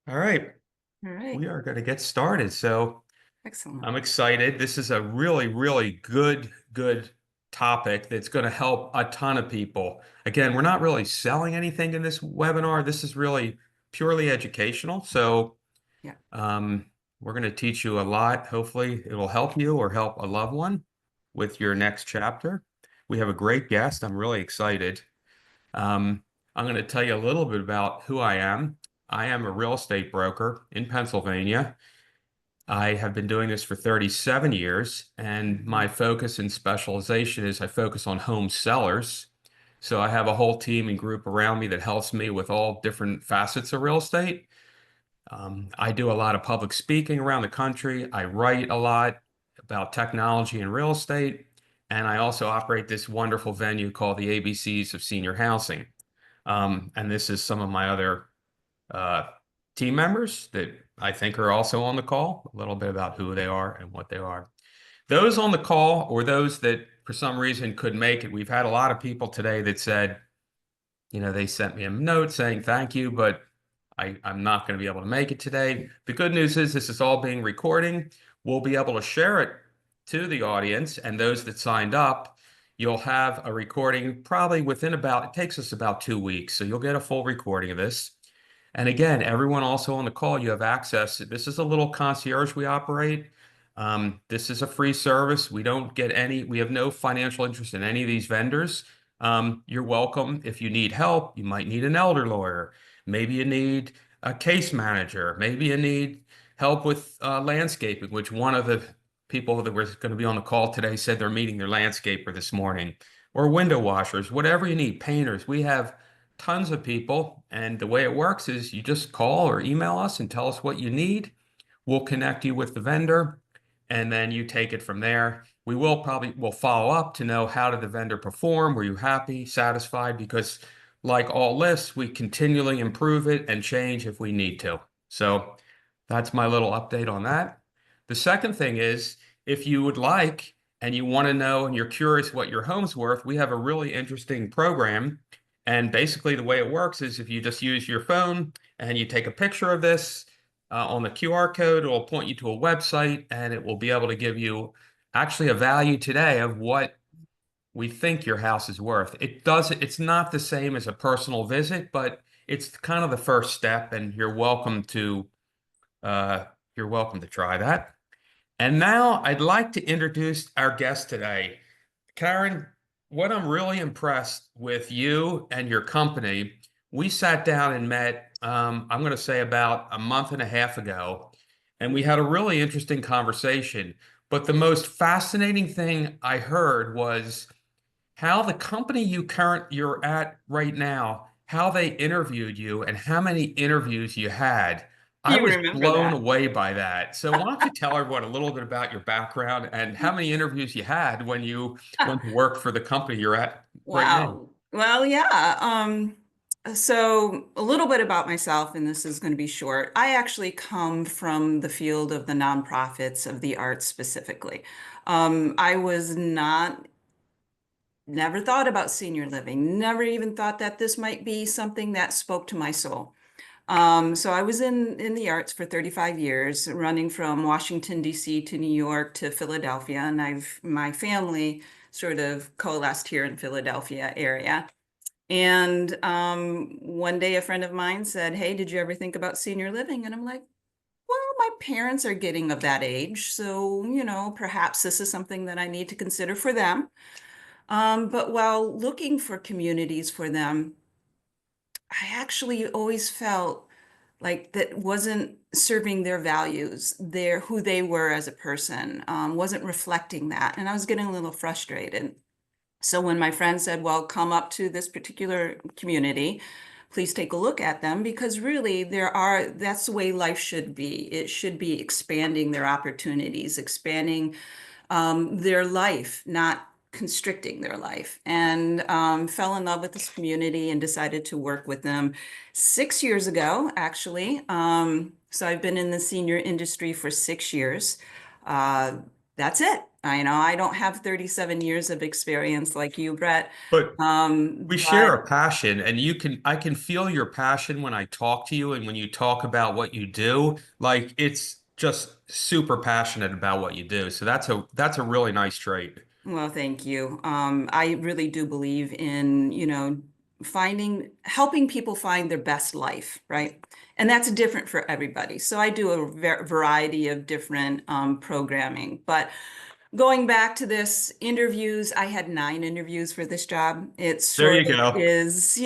All right, All right. we are going to get started. So Excellent. I'm excited. This is a really, really good topic that's going to help a ton of people. Again, we're not really selling anything in this webinar. This is really purely educational. So Yeah. um, we're going to teach you a lot. Hopefully, it'll help you or help a loved one with your next chapter. We have a great guest. I'm really excited. Um, I'm going to tell you a little bit about who I am. I am a real estate broker in Pennsylvania. I have been doing this for 37 years, and my Mhm. focus and specialization is I focus on home sellers. So I have a whole team and group around me that helps me with all different facets of real estate. I do a lot of public speaking around the country. I write a lot about technology and real estate. And I also operate this wonderful venue called the ABCs of Senior Housing. And this is some of my other uh, team members that I think are also on the call, a little bit about who they are and what they are. Those on the call or those that for some reason couldn't make it, we've had a lot of people today that said, they sent me a note saying thank you, but I'm not going to be able to make it today. The good news is this is all being recording. We'll be able to share it to the audience and those that signed up. You'll have a recording probably within it takes us about 2 weeks. So you'll get a full recording of this. And again, everyone also on the call, you have access. This is a little concierge we operate. This is a free service. We have no financial interest in any of these vendors. You're welcome. If you need help, you might need an elder lawyer. Maybe you need a case manager. Maybe you need help with landscaping, which one of the people that was going to be on the call today said they're meeting their landscaper this morning, or window washers, whatever you need, painters. We have tons of people, and the way it works is you just call or email us and tell us what you need. We'll connect you with the vendor, and then you take it from there. We'll follow up to know how did the vendor perform? Were you happy, satisfied? Because like all lists, we continually improve it and change if we need to. So that's my little update on that. The second thing is if you would like and you want to know and you're curious what your home's worth, we have a really interesting program. And basically, the way it works is if you just use your phone and you take a picture of this, on the QR code, it will point you to a website and it will be able to give you actually a value today of what we think your house is worth. It's not the same as a personal visit, but it's kind of the first step, and uh, you're welcome to try that. And now I'd like to introduce our guest today. Carin, what I'm really impressed with you and your company, we sat down and met, I'm going to say about a month and a half ago, and we had a really interesting conversation. But the most fascinating thing I heard was how the company you're at right now, how they interviewed you and how many interviews you had. I You was remember blown that. away by that. So why don't you tell everyone a little bit about your background and how many interviews you had when you went to work for the company you're at right now? Wow. Well, yeah. So a little bit about myself, and this is going to be short. I actually come from the field of the nonprofits of the arts specifically. I was not, never thought about senior living, never even thought that this might be something that spoke to my soul. So I was in the arts for 35 years, running from Washington, D.C. to New York to Philadelphia, and my family sort of coalesced here in Philadelphia area. And one day a friend of mine said, "Hey, did you ever think about senior living?" And I'm like, "Well, my parents are getting of that age, so perhaps this is something that I need to consider for them." But while looking for communities for them, I actually always felt like that wasn't serving their values, who they were as a person, wasn't reflecting that. And I was getting a little frustrated. So when my friend said, "Well, come up to this particular community, please take a look at them," because really that's the way life should be. It should be expanding their opportunities, expanding their life, not constricting their life. And fell in love with this community and decided to work with them 6 years ago, actually. So I've been in the senior industry for 6 years. Uh, that's it. I know I don't have 37 years of experience like you, Brett. But we share But a passion, and I can feel your passion when I talk to you and when you talk about what you do. Like it's just super passionate about what you do. So that's a really nice trait. well, thank you. I really do believe in, helping people find their best life, right? And that's different for everybody. So I do a variety of different programming. But going back to this interviews, I had 9 interviews for this job. It There sort you of go. is,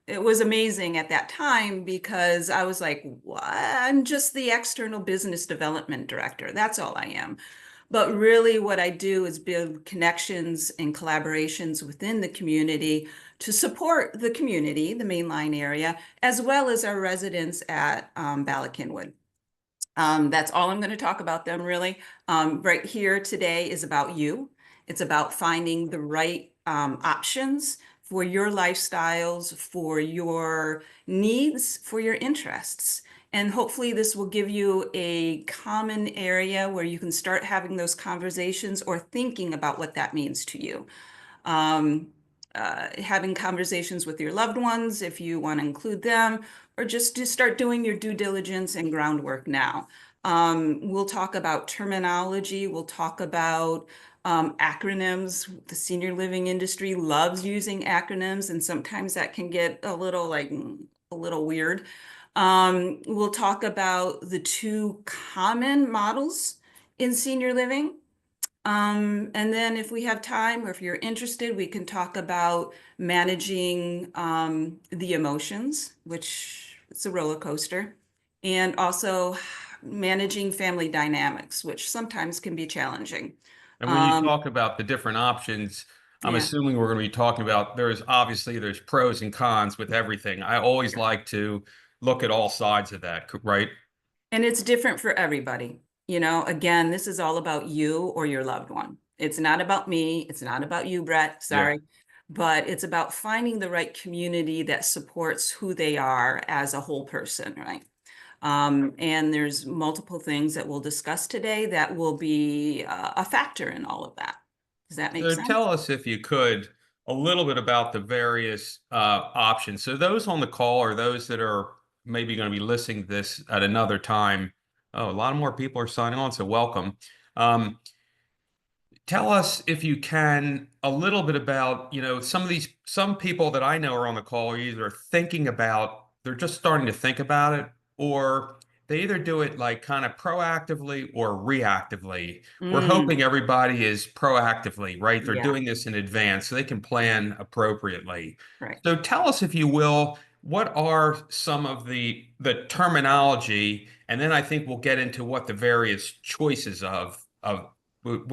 it was amazing at that time because I was like, what? I'm just the external business development director. That's all I am. But really, what I do is build connections and collaborations within the community to support the community, the mainline area, as well as our residents at Bala Cynwyd. That's all I'm going to talk about them really. Right here today is about you. It's about finding the right options for your lifestyles, for your needs, for your interests. And hopefully this will give you a common area where you can start having those conversations or thinking about what that means to you. Um, Having conversations with your loved ones if you want to include them, or just to start doing your due diligence and groundwork now. We'll talk about terminology. We'll talk about acronyms. The senior living industry loves using acronyms, and sometimes that can get a little a little weird. We'll talk about the two common models in senior living. And then if we have time or if you're interested, we can talk about managing the emotions, which it's a roller coaster, and also managing family dynamics, which sometimes can be challenging. And when you Um, talk about the different options, I'm yeah. assuming we're going to be talking about there's pros and cons with everything. I always like to look at all sides of that, right? And it's different for everybody. Again, this is all about you or your loved one. It's not about me. It's not about you, Brett. Yeah. Sorry. But it's about finding the right community that supports who they are as a whole person, right? And there's multiple things that we'll discuss today that will be a factor in all of that. Does that make So tell sense? us, if you could, a little bit about the various options. So those on the call are those that are maybe going to be listening to this at another time. Oh, a lot more people are signing on, so welcome. Um, Tell us, if you can, a little bit about, some people that I know are on the call are either thinking about, they're just starting to think about it, or they either do it like kind of proactively or reactively. We're hoping Mm, everybody is proactively, right? They're yeah, doing this in advance so they can plan appropriately. right. So tell us, if you will, what are some of the terminology, and then I think we'll get into what the various choices of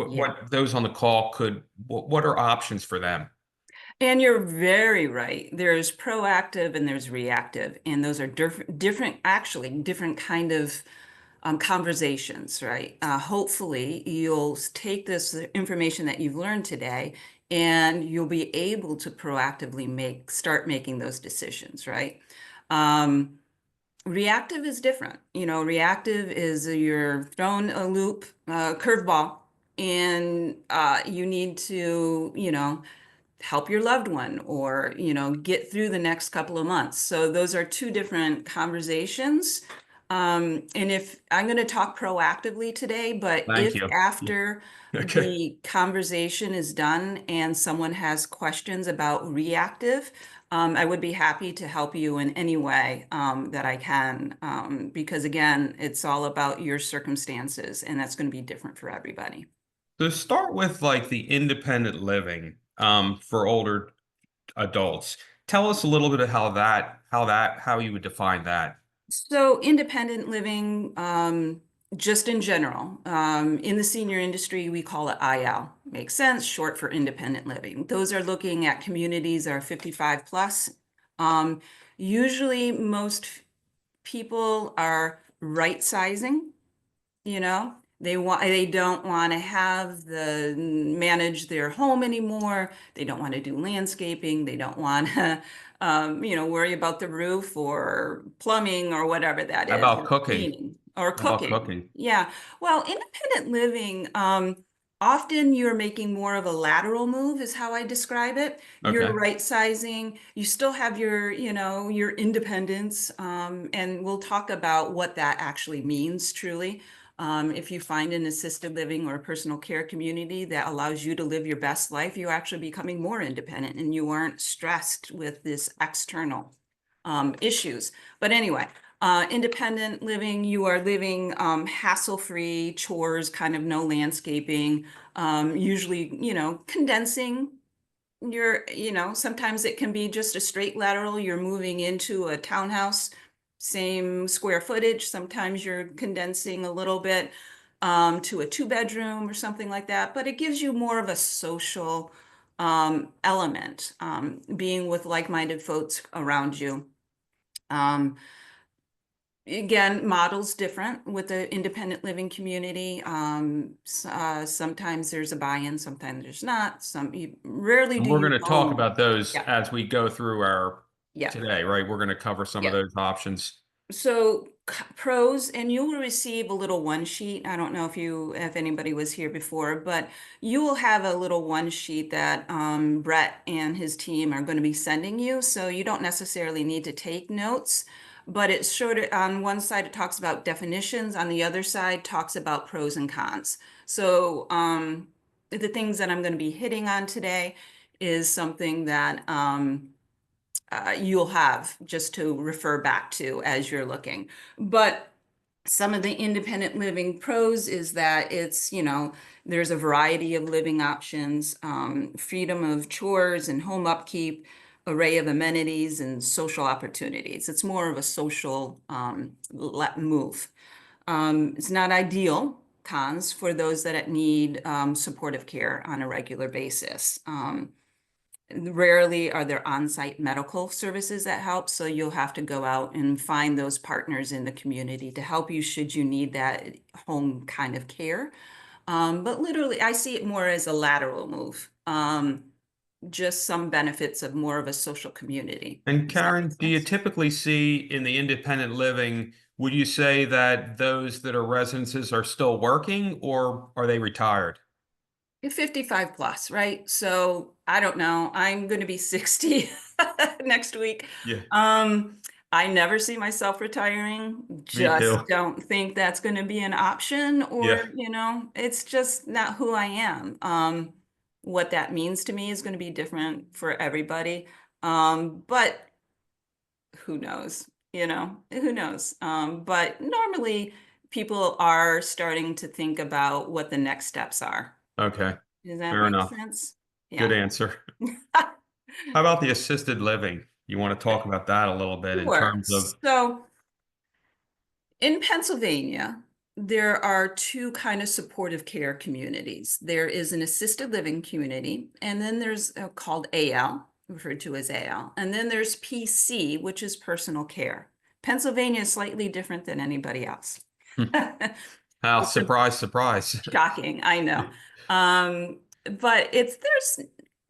Yeah. what those on the call could, what are options for them? And you're very right. There's proactive and there's reactive, and those are actually different kind of conversations, right? Hopefully, you'll take this information that you've learned today, and you'll be able to proactively start making those decisions, right? Um, Reactive is different. Reactive is you're thrown a loop, curveball, and you need to, help your loved one or get through the next couple of months. So those are two different conversations. And if I'm going to talk proactively today, but Thank if you. Yeah. after Okay. the conversation is done and someone has questions about reactive, I would be happy to help you in any way that I can, because again, it's all about your circumstances, and that's going to be different for everybody. So start with like the independent living for older adults. Tell us a little bit of how you would define that. So independent living, just in general, in the senior industry, we call it IL. Makes sense, short for independent living. Those are looking at communities that are 55 plus. Um, Usually, most people are right sizing. They don't want to have the manage their home anymore. They don't want to do landscaping. They don't want to worry about the roof or plumbing or whatever that How is, about or cooking? cleaning or How about cooking. cooking? Yeah. Well, independent living, Often you're making more of a lateral move is how I describe it. You're Okay. right sizing. You still have your, your independence. And we'll talk about what that actually means truly. If you find an assisted living or a personal care community that allows you to live your best life, you're actually becoming more independent and you aren't stressed with this external issues. But anyway, independent living, you are living hassle-free, chores, kind of no landscaping, usually, condensing sometimes it can be just a straight lateral. You're moving into a townhouse, same square footage. Sometimes you're condensing a little bit to a two-bedroom or something like that. But it gives you more of a social element, being with like-minded folks around you. Um, Again, models different with the independent living community. Sometimes there's a buy-in, sometimes there's not. Rarely And do we're you going to go talk alone. about those Yeah, as we go through our yeah, today, right? We're going to cover some of yeah. those options. So pros, and you will receive a little one sheet. I don't know if anybody was here before, but you will have a little one sheet that Brett and his team are going to be sending you. So you don't necessarily need to take notes, but it's short. On one side, it talks about definitions. On the other side, talks about pros and cons. So the things that I'm going to be hitting on today is something that you'll have just to refer back to as you're looking. But some of the independent living pros is that there's a variety of living options, freedom of chores and home upkeep, array of amenities and social opportunities. It's more of a social move. It's not ideal. Cons for those that need supportive care on a regular basis. Rarely are there on-site medical services that help, so you'll have to go out and find those partners in the community to help you should you need that home kind of care. But literally, I see it more as a lateral move. Just some benefits of more of a social community. And Does that Karen, make do you sense? typically see in the independent living, would you say that those that are residences are still working or are they retired? You're 55 plus, right? So I don't know. I'm going to be 60 next week. Yeah, Um, I never see myself retiring. me Just too. don't think that's going to be an option, or, Yeah, it's just not who I am. What that means to me is going to be different for everybody. But who knows? Who knows? But normally people are starting to think about what the next steps are. okay, Does that fair make enough. sense? Good Yeah. answer. How about the assisted living? You want to talk about that a little bit in Sure. terms of, So in Pennsylvania, there are two kind of supportive care communities. There is an assisted living community, and then there's called AL, referred to as AL, and then there's PC, which is personal care. Pennsylvania is slightly different than anybody else. how It's a surprise, surprise. Shocking, I know. But there's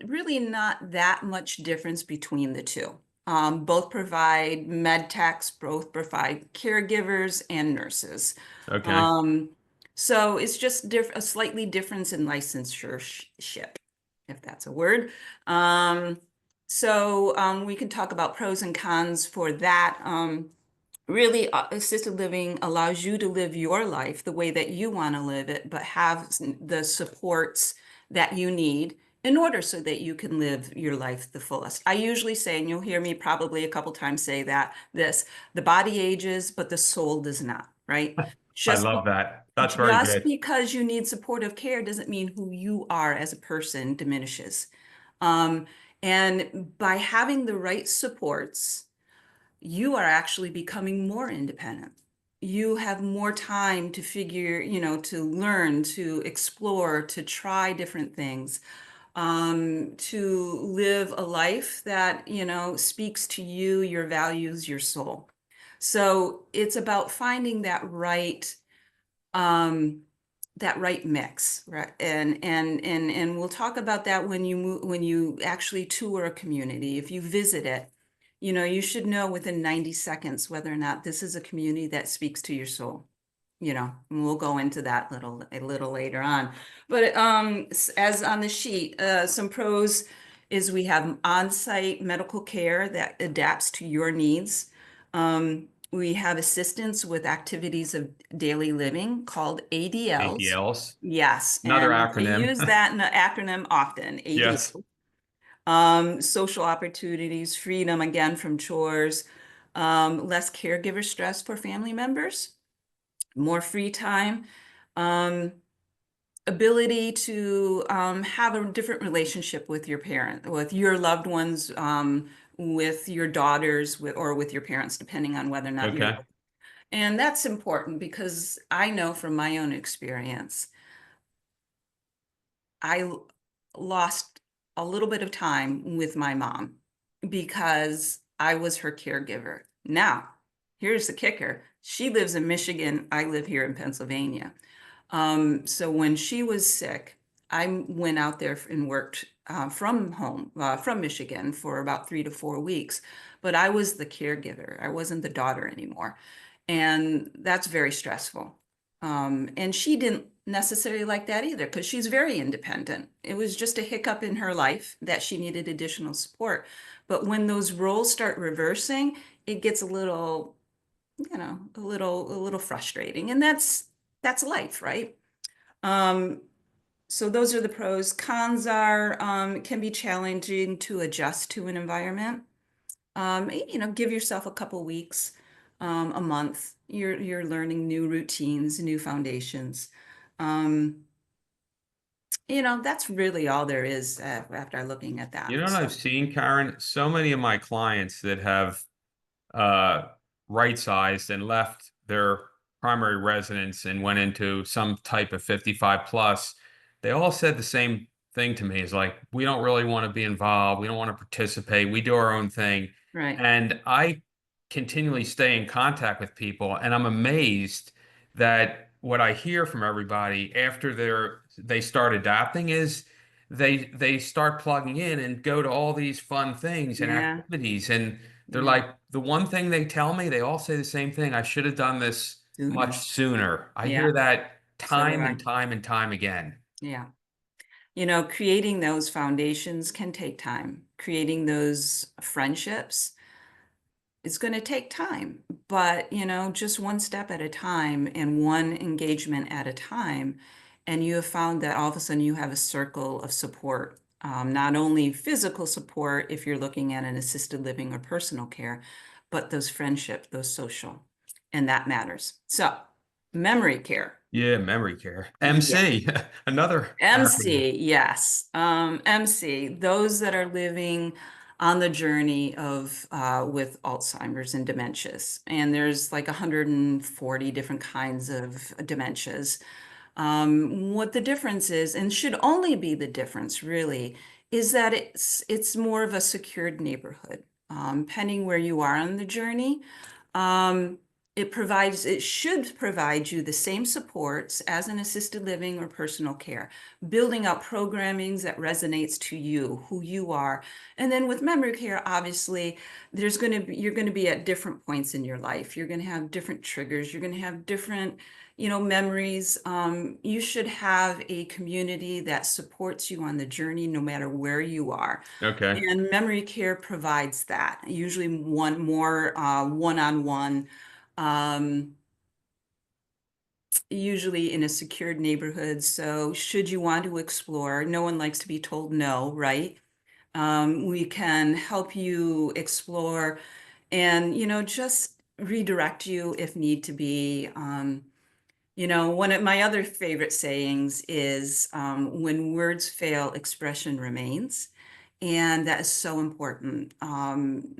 really not that much difference between the two. Both provide med techs, both provide caregivers and nurses. Okay. Um, so it's just a slightly difference in licensure-ship, if that's a word. We can talk about pros and cons for that. Really, assisted living allows you to live your life the way that you want to live it, but have the supports that you need in order so that you can live your life the fullest. I usually say, and you'll hear me probably a couple times say the body ages, but the soul does not, right? I Just, love that. That's very just good. because you need supportive care doesn't mean who you are as a person diminishes. Um, and by having the right supports, you are actually becoming more independent. You have more time to figure, to learn, to explore, to try different things, to live a life that, speaks to you, your values, your soul. So it's about finding um, that right mix, right? And we'll talk about that when when you actually tour a community. If you visit it, you should know within 90 seconds whether or not this is a community that speaks to your soul. we'll go into that a little later on. But as on the sheet, some pros is we have on-site medical care that adapts to your needs. We have assistance with activities of daily living called ADLs. ADLs, Yes, another and they acronym. use that in the acronym often, Yes. ADL. Social opportunities, freedom again from chores, less caregiver stress for family members, more free time, um, ability to have a different relationship with your parent, with your loved ones, with your daughters, or with your parents, depending on whether or not you're. Okay. And that's important because I know from my own experience, I lost a little bit of time with my mom because I was her caregiver. Now, here's the kicker. She lives in Michigan. I live here in Pennsylvania. So when she was sick, I went out there and worked from home, from Michigan for about 3 to 4 weeks. But I was the caregiver. I wasn't the daughter anymore. And that's very stressful. And she didn't necessarily like that either because she's very independent. It was just a hiccup in her life that she needed additional support. But when those roles start reversing, it gets a little, a little frustrating. And that's life, right? Um, so those are the pros. Cons are it can be challenging to adjust to an environment. Give yourself a couple weeks, a month. You're learning new routines, new foundations. Um, that's really all there is after looking at You that. know what I've So, seen, Karen? So many of my clients that have uh, right-sized and left their primary residence and went into some type of 55 plus, they all said the same thing to me is like, we don't really want to be involved. We don't want to participate. We do our own thing. right. And I continually stay in contact with people, and I'm amazed that what I hear from everybody after they start adapting is they start plugging in and go to all these fun things and Yeah, activities, and they're yeah. like, the one thing they tell me, they all say the same thing. I should have done this much Sooner. sooner. I Yeah, hear that so do time I. and time and time again. Yeah. Creating those foundations can take time. Creating those friendships it's going to take time, but just one step at a time and one engagement at a time. And you have found that all of a sudden you have a circle of support, not only physical support if you're looking at an assisted living or personal care, but those friendship, those social, and that matters. So, memory care. Yeah, memory care. Yeah. MC, another acronym. MC, yes. MC, those that are living on the journey of with Alzheimer's and dementias. And there's like 140 different kinds of dementias. What the difference is, and should only be the difference really, is that it's more of a secured neighborhood. Depending where you are on the journey, um, it should provide you the same supports as an assisted living or personal care, building out programmings that resonates to you, who you are. And then with memory care, obviously, you're going to be at different points in your life. You're going to have different triggers. You're going to have different, memories. You should have a community that supports you on the journey, no matter where you are. Okay. And memory care provides that, usually one-on-one, um, usually in a secured neighborhood. So should you want to explore, no one likes to be told no, right? We can help you explore and, just redirect you if need to be. One of my other favorite sayings is when words fail, expression remains. And that is so important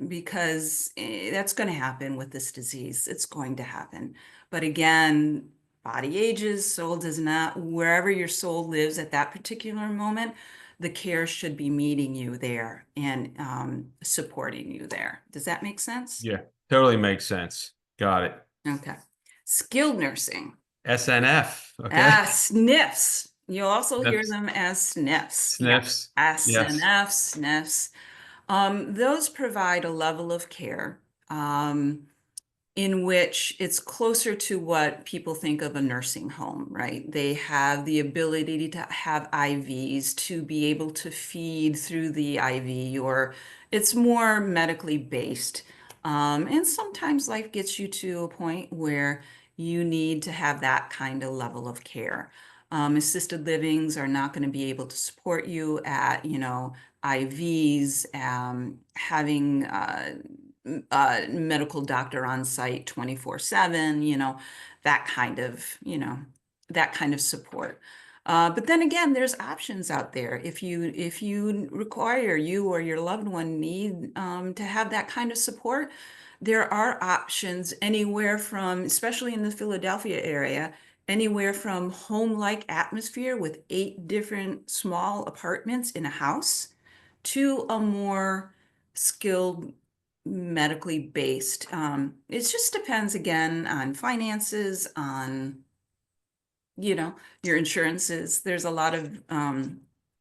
because that's going to happen with this disease. It's going to happen. But again, body ages, soul does not. Wherever your soul lives at that particular moment, the care should be meeting you there and supporting you there. Does that make sense? Yeah, totally makes sense. Got it. Okay. Skilled nursing. SNF. Okay. SNFs. You'll also hear Sniffs. them as SNFs. Yeah. Sniffs. Yes. SNFs, SNFs. Those provide a level of care. Um, in which it's closer to what people think of a nursing home, right? They have the ability to have IVs, to be able to feed through the IV, or it's more medically based. And sometimes life gets you to a point where you need to have that kind of level of care. Assisted livings are not going to be able to support you at, IVs, having medical doctor on site 24/7, that kind of, that kind of support. But then again, there's options out there. If you require, you or your loved one need to have that kind of support, there are options anywhere from, especially in the Philadelphia area, anywhere from home-like atmosphere with 8 different small apartments in a house to a more skilled medically based. It just depends again on finances, on, you know, your insurances. There's a lot of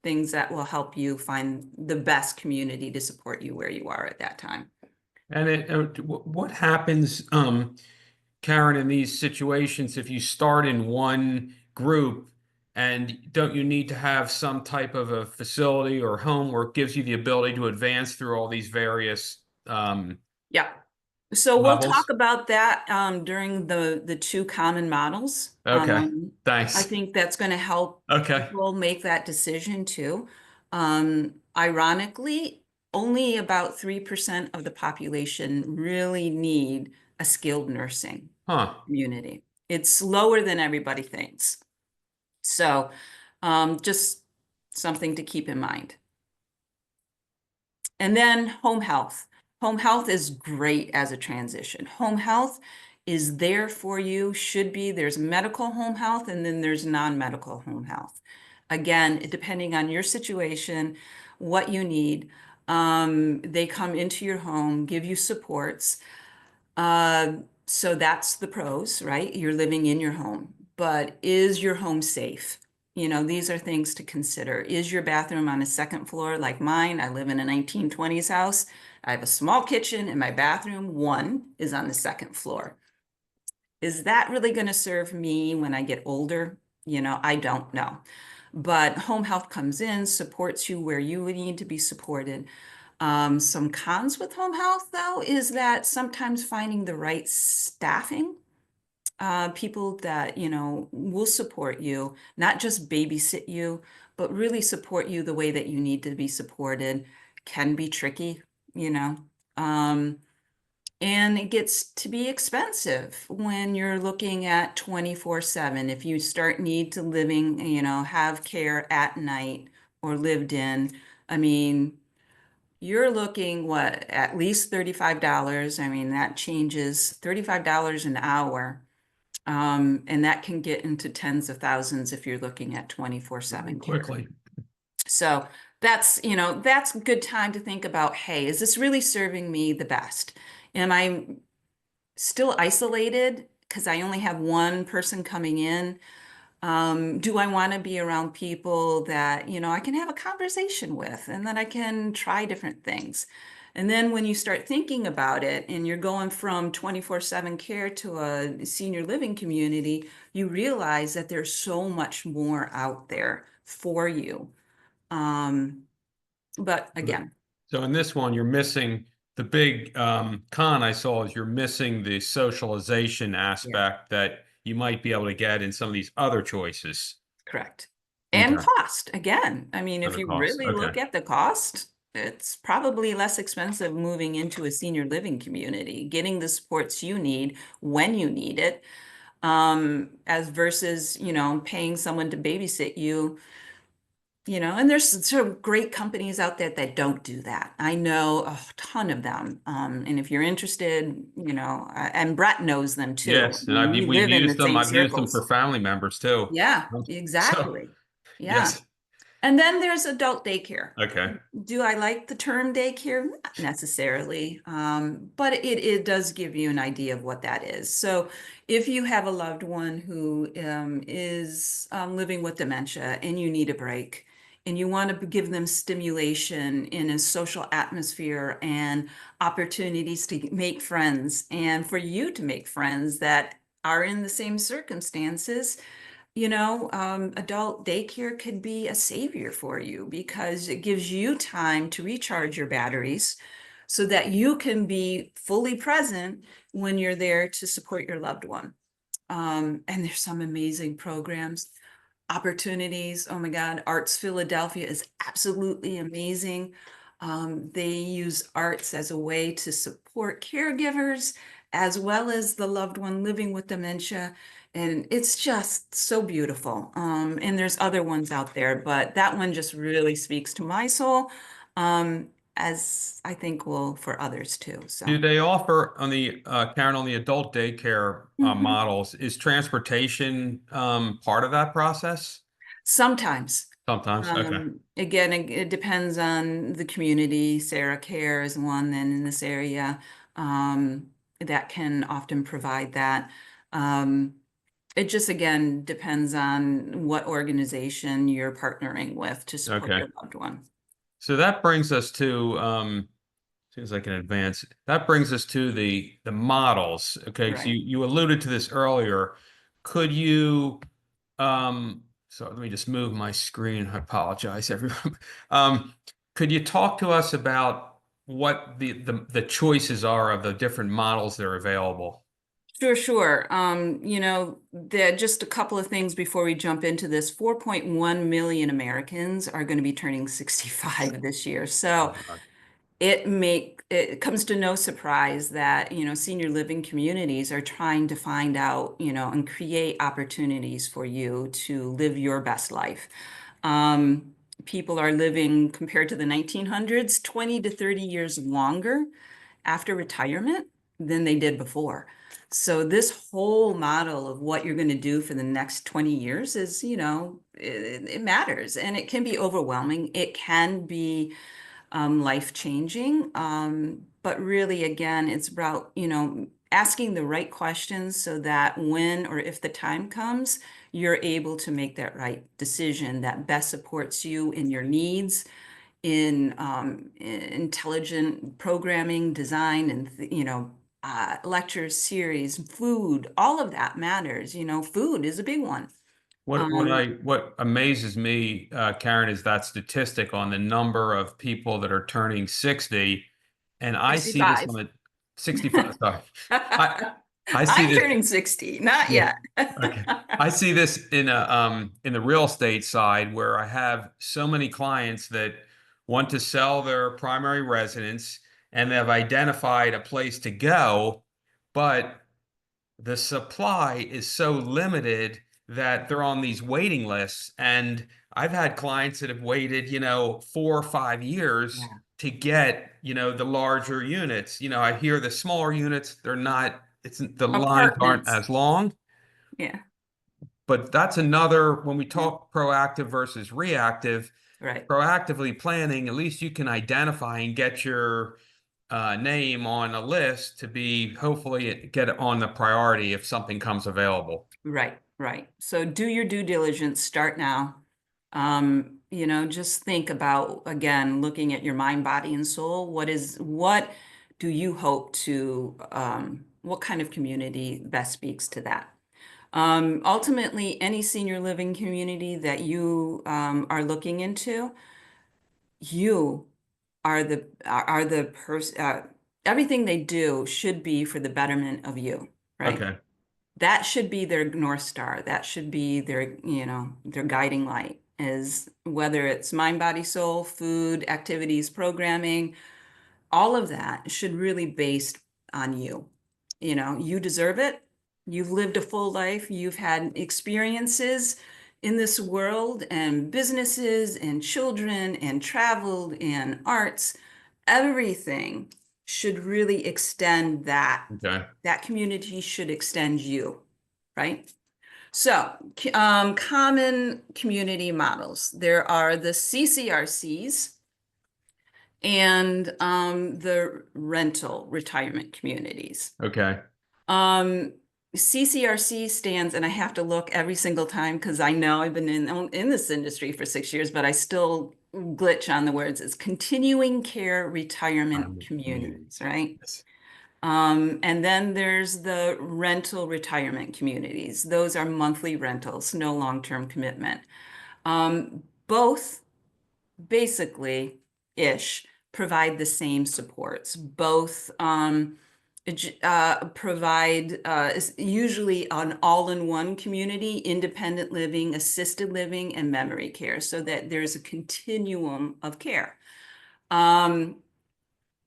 things that will help you find the best community to support you where you are at that time. And what happens, Carin, in these situations if you start in one group and don't you need to have some type of a facility or home where it gives you the ability to advance through all these various Yeah. So we'll talk levels? about that during the two common models. Okay, I thanks. think that's going to help Okay, people make that decision too. Ironically, only about 3% of the population really need a skilled nursing huh. community. It's lower than everybody thinks. So just something to keep in mind. And then home health. Home health is great as a transition. Home health is there for you, should be. There's medical home health and then there's non-medical home health. Again, depending on your situation, what you need, they come into your home, give you supports. Uh, so that's the pros, right? You're living in your home, but is your home safe? These are things to consider. Is your bathroom on a second floor like mine? I live in a 1920s house. I have a small kitchen and my bathroom, one, is on the second floor. Is that really going to serve me when I get older? I don't know. But home health comes in, supports you where you would need to be supported. Some cons with home health, though, is that sometimes finding the right staffing, people that, will support you, not just babysit you, but really support you the way that you need to be supported, can be tricky, you know. Um, and it gets to be expensive when you're looking at 24/7. If you start need to living, have care at night or lived in, I mean, you're looking what, at least $35. I mean, that changes $35 an hour. And that can get into tens of thousands if you're looking at Very 24/7 care. quickly. So that's a good time to think about, hey, is this really serving me the best? Am I still isolated because I only have one person coming in? Do I want to be around people that, I can have a conversation with and that I can try different things? And then when you start thinking about it and you're going from 24/7 care to a senior living community, you realize that there's so much more out there for you. Um, but again, So in this one, you're missing the big con I saw is you're missing the socialization yeah. aspect that you might be able to get in some of these other choices. Correct. And Okay. cost, again. I mean, And if the you cost. really Okay. look at the cost, it's probably less expensive moving into a senior living community, getting the supports you need when you need it, as versus, paying someone to babysit you, and there's sort of great companies out there that don't do that. I know a ton of them. And if you're interested, and Brett knows them too. I Yes, and mean, we we've live in used the them. same I've used them for circles. family members too. Yeah, So exactly. Yeah. yes. And then there's adult daycare. Okay. Do I like the term daycare? Not necessarily, but it does give you an idea of what that is. So if you have a loved one who is living with dementia and you need a break and you want to give them stimulation in a social atmosphere and opportunities to make friends, and for you to make friends that are in the same circumstances. Adult daycare could be a savior for you because it gives you time to recharge your batteries so that you can be fully present when you're there to support your loved one. And there's some amazing programs, opportunities. Oh my God, Arts Philadelphia is absolutely amazing. They use arts as a way to support caregivers as well as the loved one living with dementia. And it's just so beautiful. And there's other ones out there, but that one just really speaks to my soul, as I think will for others too. Do So. they offer on the Karen, on the adult daycare Mhm. models, is transportation part of that process? Sometimes. Sometimes. Okay. Again, it depends on the community. Sarah Care is one then in this area that can often provide that. Um, it just again depends on what organization you're partnering with to support Okay. your loved one. So that brings us to seems like an advance. That brings us to the models. Okay, so Right. you alluded to this earlier. Could you so let me just move my screen. I apologize, everyone. Um, could you talk to us about what the choices are of the different models that are available? Sure, sure. There just a couple of things before we jump into this. 4.1 million Americans are going to be turning 65 this year. So it comes to no surprise that, senior living communities are trying to find out, and create opportunities for you to live your best life. People are living, compared to the 1900s, 20 to 30 years longer after retirement than they did before. So this whole model of what you're going to do for the next 20 years is, it matters, and it can be overwhelming. It can be life-changing. But really, again, it's about, asking the right questions so that when or if the time comes, you're able to make that right decision that best supports you in your needs, in intelligent programming, design, and, lectures, series, food, all of that matters. Food is a big one. Um, What amazes me, Karen, is that statistic on the number of people that are turning 60, and I see this 65. on the 65. Sorry, I I see I'm this. turning 60, not Yeah. yet. Okay. I see this in the real estate side where I have so many clients that want to sell their primary residence and they've identified a place to go, but the supply is so limited that they're on these waiting lists. And I've had clients that have waited, 4 or 5 years Yeah. to get, the larger units. I hear the smaller units, they're not, it's the lines aren't Apartments. as long. Yeah. But that's another, when we Yeah. talk proactive versus reactive, Right. proactively planning, at least you can identify and get your name on a list to be hopefully get it on the priority if something comes available. Right. Right. So do your due diligence. Start now. Just think about, again, looking at your mind, body, and soul. What do you hope to, what kind of community best speaks to that? Ultimately, any senior living community that you are looking into, you are the person. Everything they do should be for the betterment of you, right? Okay. That should be their North Star. That should be their guiding light. Is whether it's mind, body, soul, food, activities, programming, all of that should really based on you. You deserve it. You've lived a full life. You've had experiences in this world and businesses and children and traveled and arts. Everything should really extend that. Okay. That community should extend you, right? So, common community models. There are the CCRCs, and the rental retirement communities. Okay. Um, CCRC stands, and I have to look every single time because I know I've been in this industry for 6 years, but I still glitch on the words. It's continuing care retirement Community. communities, right? Yes. And then there's the rental retirement communities. Those are monthly rentals, no long-term commitment. Both basically ish provide the same supports. Both provide usually an all-in-one community, independent living, assisted living, and memory care, so that there's a continuum of care. Um,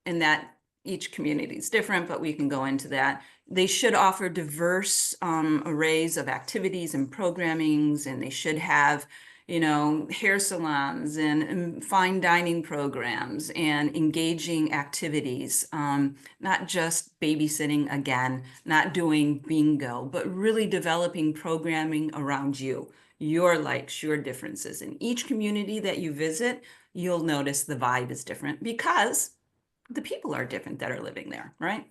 and that each community is different, but we can go into that. They should offer diverse arrays of activities and programmings, and they should have, hair salons and fine dining programs and engaging activities, not just babysitting again, not doing bingo, but really developing programming around you, your likes, your differences. In each community that you visit, you'll notice the vibe is different because the people are different that are living there, right?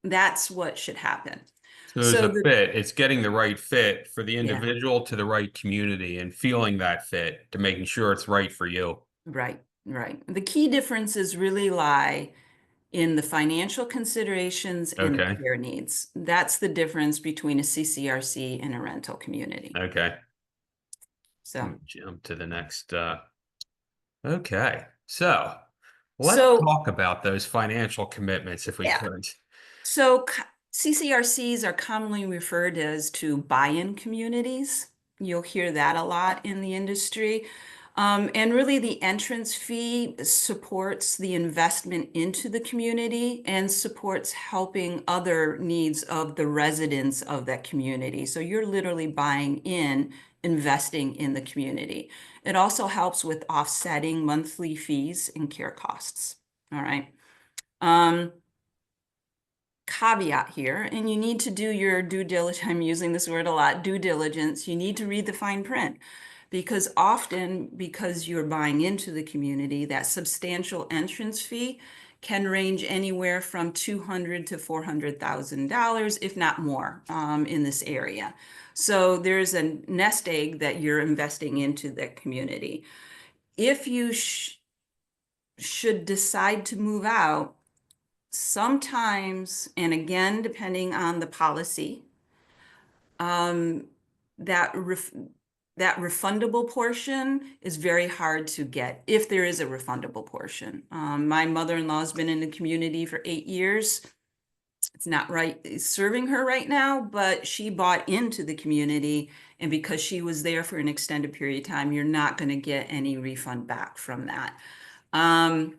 That's what should happen. So there's So a the fit. It's getting the right fit for the Yeah, individual to the right community and feeling that fit to making sure it's right for you. right, right. The key differences really lie in the financial considerations and the Okay. care needs. That's the difference between a CCRC and a rental community. Okay. Let So, me jump to the next. Okay. So let's so talk about those financial commitments if we yeah. could. So CCRCs are commonly referred as to buy-in communities. You'll hear that a lot in the industry. And really, the entrance fee supports the investment into the community and supports helping other needs of the residents of that community. So you're literally buying in, investing in the community. It also helps with offsetting monthly fees and care costs. All right. Um, Caveat here, and you need to do your due diligence. I'm using this word a lot, due diligence. You need to read the fine print because often, because you're buying into the community, that substantial entrance fee can range anywhere from $200,000 to $400,000, if not more, in this area. So there's a nest egg that you're investing into the community. If you should decide to move out, sometimes, and again, depending on the policy, um, that ref that refundable portion is very hard to get if there is a refundable portion. My mother-in-law's been in the community for 8 years. It's not right serving her right now, but she bought into the community, and because she was there for an extended period of time, you're not going to get any refund back from that. Um,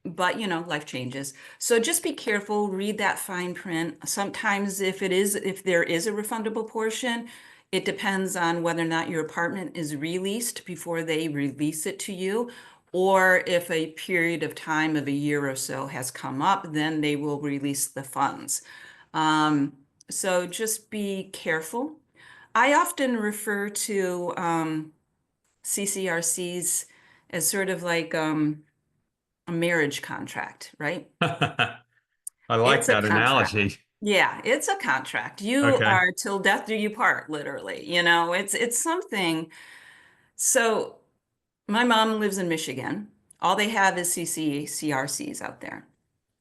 but life changes, so just be careful, read that fine print. Sometimes if there is a refundable portion, it depends on whether or not your apartment is released before they release it to you, or if a period of time of a year or so has come up, then they will release the funds. um, so just be careful. I often refer to CCRCs as sort of like a marriage contract, right? I like It's a that contract. analogy. Yeah, it's a contract. You Okay. are till death do you part, literally. It's something. So my mom lives in Michigan. All they have is CCRCs out there.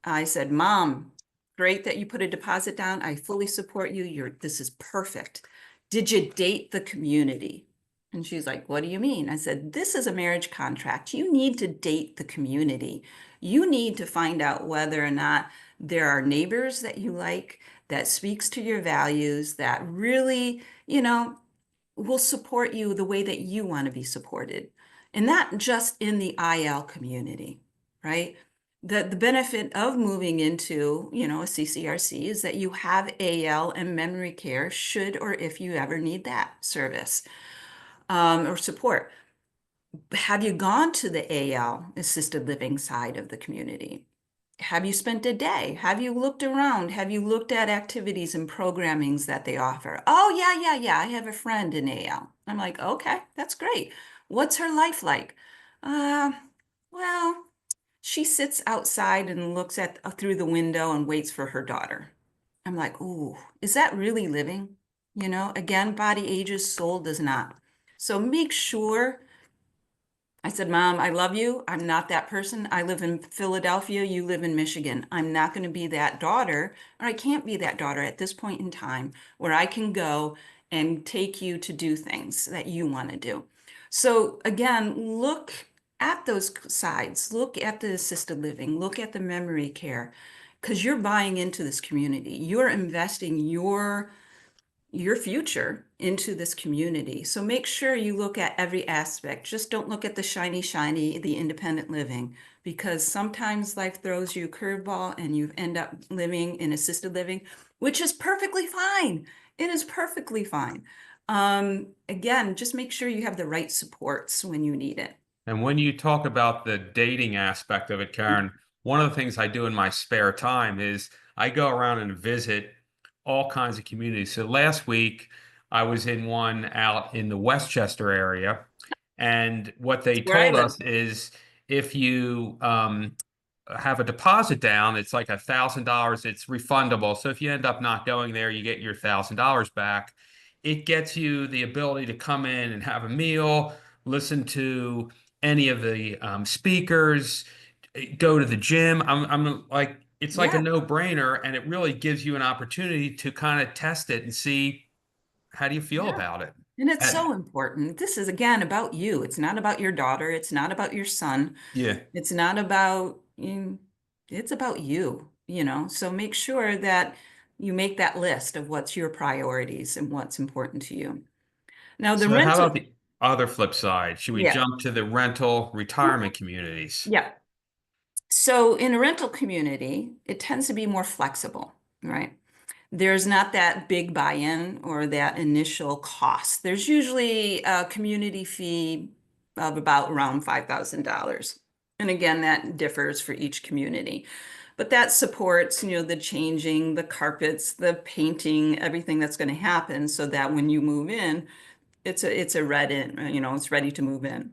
I said, Mom, great that you put a deposit down. I fully support you. This is perfect. Did you date the community? And she's like, what do you mean? I said, this is a marriage contract. You need to date the community. You need to find out whether or not there are neighbors that you like, that speaks to your values, that really, will support you the way that you want to be supported. And not just in the IL community, right? The benefit of moving into, a CCRC is that you have AL and memory care should or if you ever need that service or support. Have you gone to the AL assisted living side of the community? Have you spent a day? Have you looked around? Have you looked at activities and programmings that they offer? Oh, yeah, yeah, yeah. I have a friend in AL. I'm like, okay, that's great. What's her life like? Uh, well, she sits outside and looks at through the window and waits for her daughter. I'm like, ooh, is that really living? You know, again, body ages, soul does not. So make sure. I said, Mom, I love you. I'm not that person. I live in Philadelphia. You live in Michigan. I'm not going to be that daughter, or I can't be that daughter at this point in time where I can go and take you to do things that you want to do. So, again, look at those sides. Look at the assisted living. Look at the memory care, because you're buying into this community. You're investing your future into this community. So make sure you look at every aspect. Just don't look at the shiny, the independent living, because sometimes life throws you a curveball and you end up living in assisted living, which is perfectly fine. It is perfectly fine. Again, just make sure you have the right supports when you need it. And when you talk about the dating aspect of it, Karen, one of the things I do in my spare time is I go around and visit all kinds of communities. So last week, I was in one out in the Westchester area. And what That's they where I told live. us is if you have a deposit down, it's like $1,000. It's refundable. So if you end up not going there, you get your $1,000 back. It gets you the ability to come in and have a meal, listen to any of the speakers, go to the gym. I'm like, it's like a Yeah. no-brainer, and it really gives you an opportunity to kind of test it and see how do you feel Yeah. about it. And it's And so important. This is again about you. It's not about your daughter. It's not about your son. yeah. It's not about you. It's about you, you know. So make sure that you make that list of what's your priorities and what's important to you. Now, the So how rental, about the other flip side? Should we yeah, jump to the rental retirement communities? yeah. So in a rental community, it tends to be more flexible, right? There's not that big buy-in or that initial cost. There's usually a community fee of about around $5,000. And again, that differs for each community. But that supports, you know, the changing, the carpets, the painting, everything that's going to happen so that when you move in, it's a you know, it's ready to move in.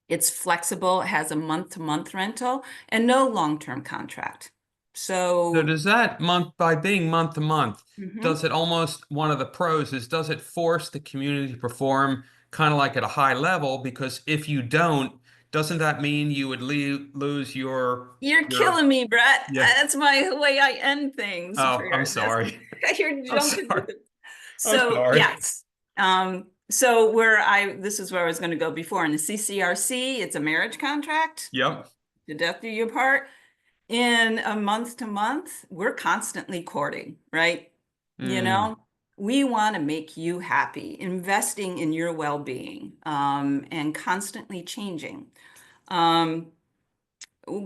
It's flexible, it has a month-to-month rental and no long-term contract. So So, does that month, by being month to month, mhm. does it almost, one of the pros is, does it force the community to perform kind of like at a high level? Because if you don't, doesn't that mean you would lose You're your, killing me, Brett. yeah. That's my way I end things for Oh, I'm this. sorry. You're I'm jumping sorry. with it. I'm So sorry. yes. This is where I was going to go before. In the CCRC, it's a marriage contract. Yep. To death do you part. In a month to month, we're constantly courting, right? You Mm, know, we want to make you happy, investing in your well-being, and constantly changing. Um,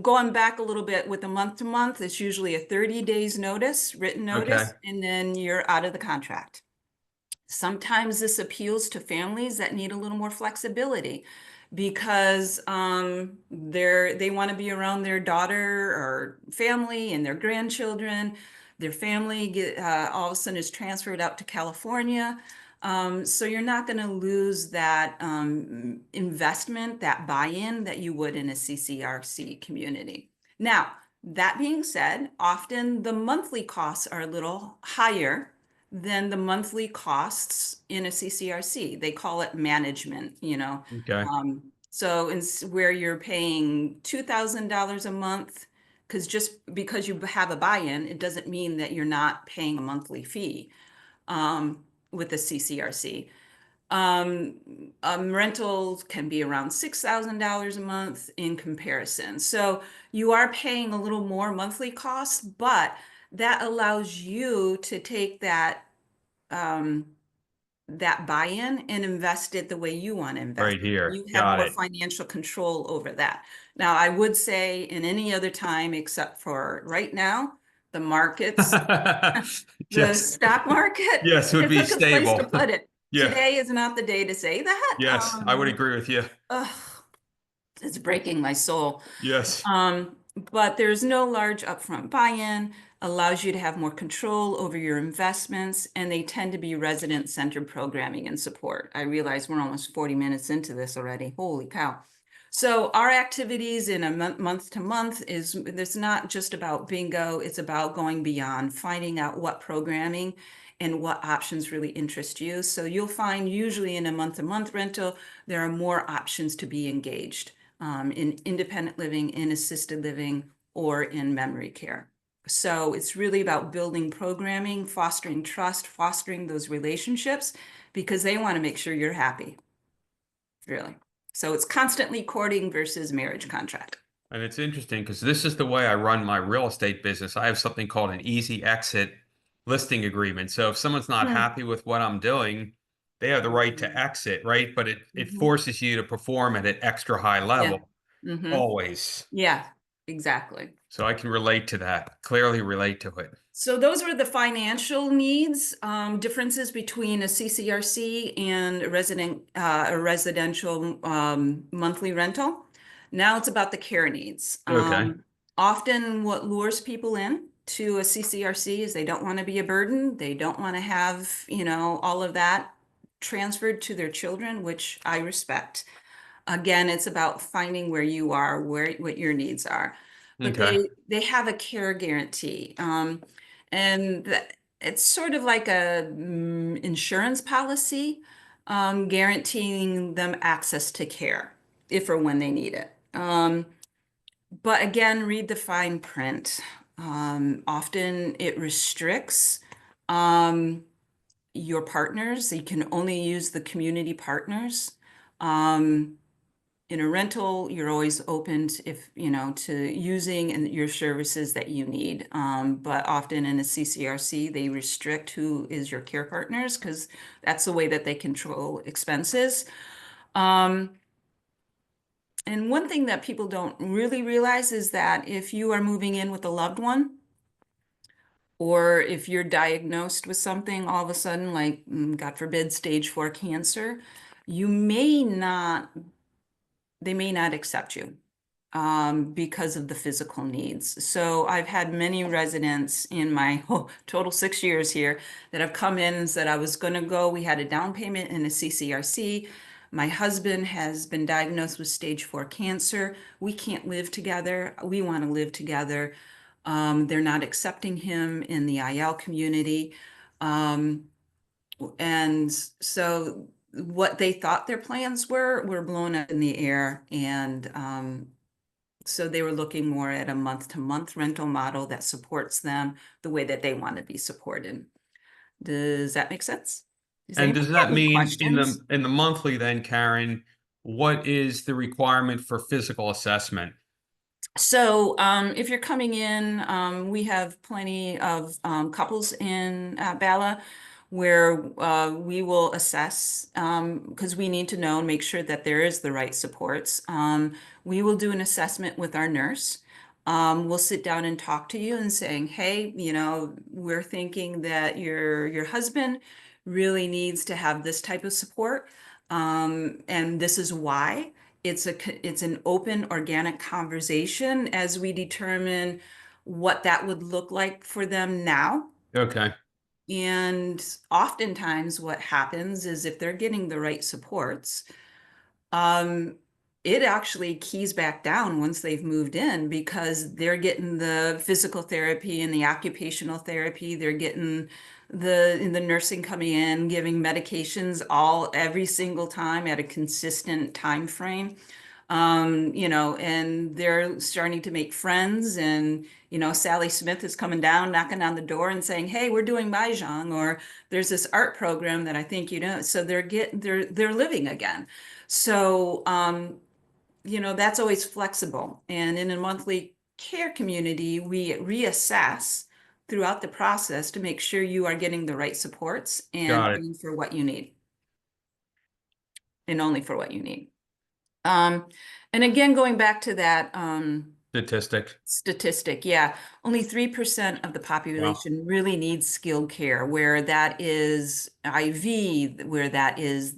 Going back a little bit with the month to month, it's usually a 30 days notice, written okay. notice, and then you're out of the contract. Sometimes this appeals to families that need a little more flexibility because they want to be around their daughter or family and their grandchildren. Their family all of a sudden is transferred out to California. So you're not going to lose that investment, that buy-in that you would in a CCRC community. Now, that being said, often the monthly costs are a little higher than the monthly costs in a CCRC. They call it management, you know. Okay. So where you're paying $2,000 a month, because just because you have a buy-in, it doesn't mean that you're not paying a monthly fee with the CCRC. Rentals can be around $6,000 a month in comparison. So you are paying a little more monthly costs, but that allows you to take um, that buy-in and invest it the way you want to invest Right it. here. You have Got more it. financial control over that. Now, I would say in any other time except for right now, the markets, the Yes. stock market, Yes, it would it's be a good place to stable. put it. Yeah. Today is not the day to say that. Yes, I would agree with you. Ugh, it's breaking my soul. Yes. But there's no large upfront buy-in, allows you to have more control over your investments, and they tend to be resident-centered programming and support. I realize we're almost 40 minutes into this already. Holy cow. So our activities in a month to month is it's not just about bingo, it's about going beyond, finding out what programming and what options really interest you. So you'll find usually in a month to month rental, there are more options to be engaged in independent living, in assisted living, or in memory care. So it's really about building programming, fostering trust, fostering those relationships because they want to make sure you're happy, really. So it's constantly courting versus marriage contract. And it's interesting because this is the way I run my real estate business. I have something called an easy exit listing agreement. So if someone's not Hmm. happy with what I'm doing, they have the right to exit, right? But it Mhm. forces you to perform at an extra high Yeah. level Hmm. always. Yeah, exactly. So I can relate to that, clearly relate to it. So those were the financial needs, differences between a CCRC and a residential monthly rental. Now it's about the care needs. Okay. Often what lures people in to a CCRC is they don't want to be a burden. They don't want to have, all of that transferred to their children, which I respect. Again, it's about finding where you are, where what your needs are. But Okay. they have a care guarantee. It's sort of like a insurance policy, guaranteeing them access to care if or when they need it. But again, read the fine print. Often it restricts um, your partners. You can only use the community partners. Um, in a rental, you're always open to, if to using and your services that you need. But often in a CCRC, they restrict who is your care partners because that's the way that they control expenses. Um, and one thing that people don't really realize is that if you are moving in with a loved one, or if you're diagnosed with something all of a sudden, like God forbid, stage 4 cancer, you may not, they may not accept you because of the physical needs. So I've had many residents in my total 6 years here that have come in and said, I was going to go. We had a down payment in a CCRC. My husband has been diagnosed with stage 4 cancer. We can't live together. We want to live together. They're not accepting him in the IL community. Um, and so what they thought their plans were blown up in the air. And so they were looking more at a month-to-month rental model that supports them the way that they want to be supported. Does that make sense? Does And anybody does that have any mean in questions? the monthly then, Karen, what is the requirement for physical assessment? So if you're coming in, we have plenty of couples in Bala where we will assess because we need to know and make sure that there is the right supports. We will do an assessment with our nurse. We'll sit down and talk to you and saying, hey, we're thinking that your husband really needs to have this type of support. And this is why. It's an open, organic conversation as we determine what that would look like for them now. Okay. And oftentimes what happens is if they're getting the right supports, um, it actually keys back down once they've moved in because they're getting the physical therapy and the occupational therapy. They're getting the nursing coming in, giving medications all every single time at a consistent time frame. And they're starting to make friends and Sally Smith is coming down, knocking on the door and saying, hey, we're doing Mahjong, or there's this art program that I think so they're living again. So, that's always flexible. And in a monthly care community, we reassess throughout the process to make sure you are getting the right supports and Got it. paying for what you need and only for what you need. Um, and again, going back to that Statistic. statistic, yeah, only 3% of the Wow. population really needs skilled care, where that is IV, where that is,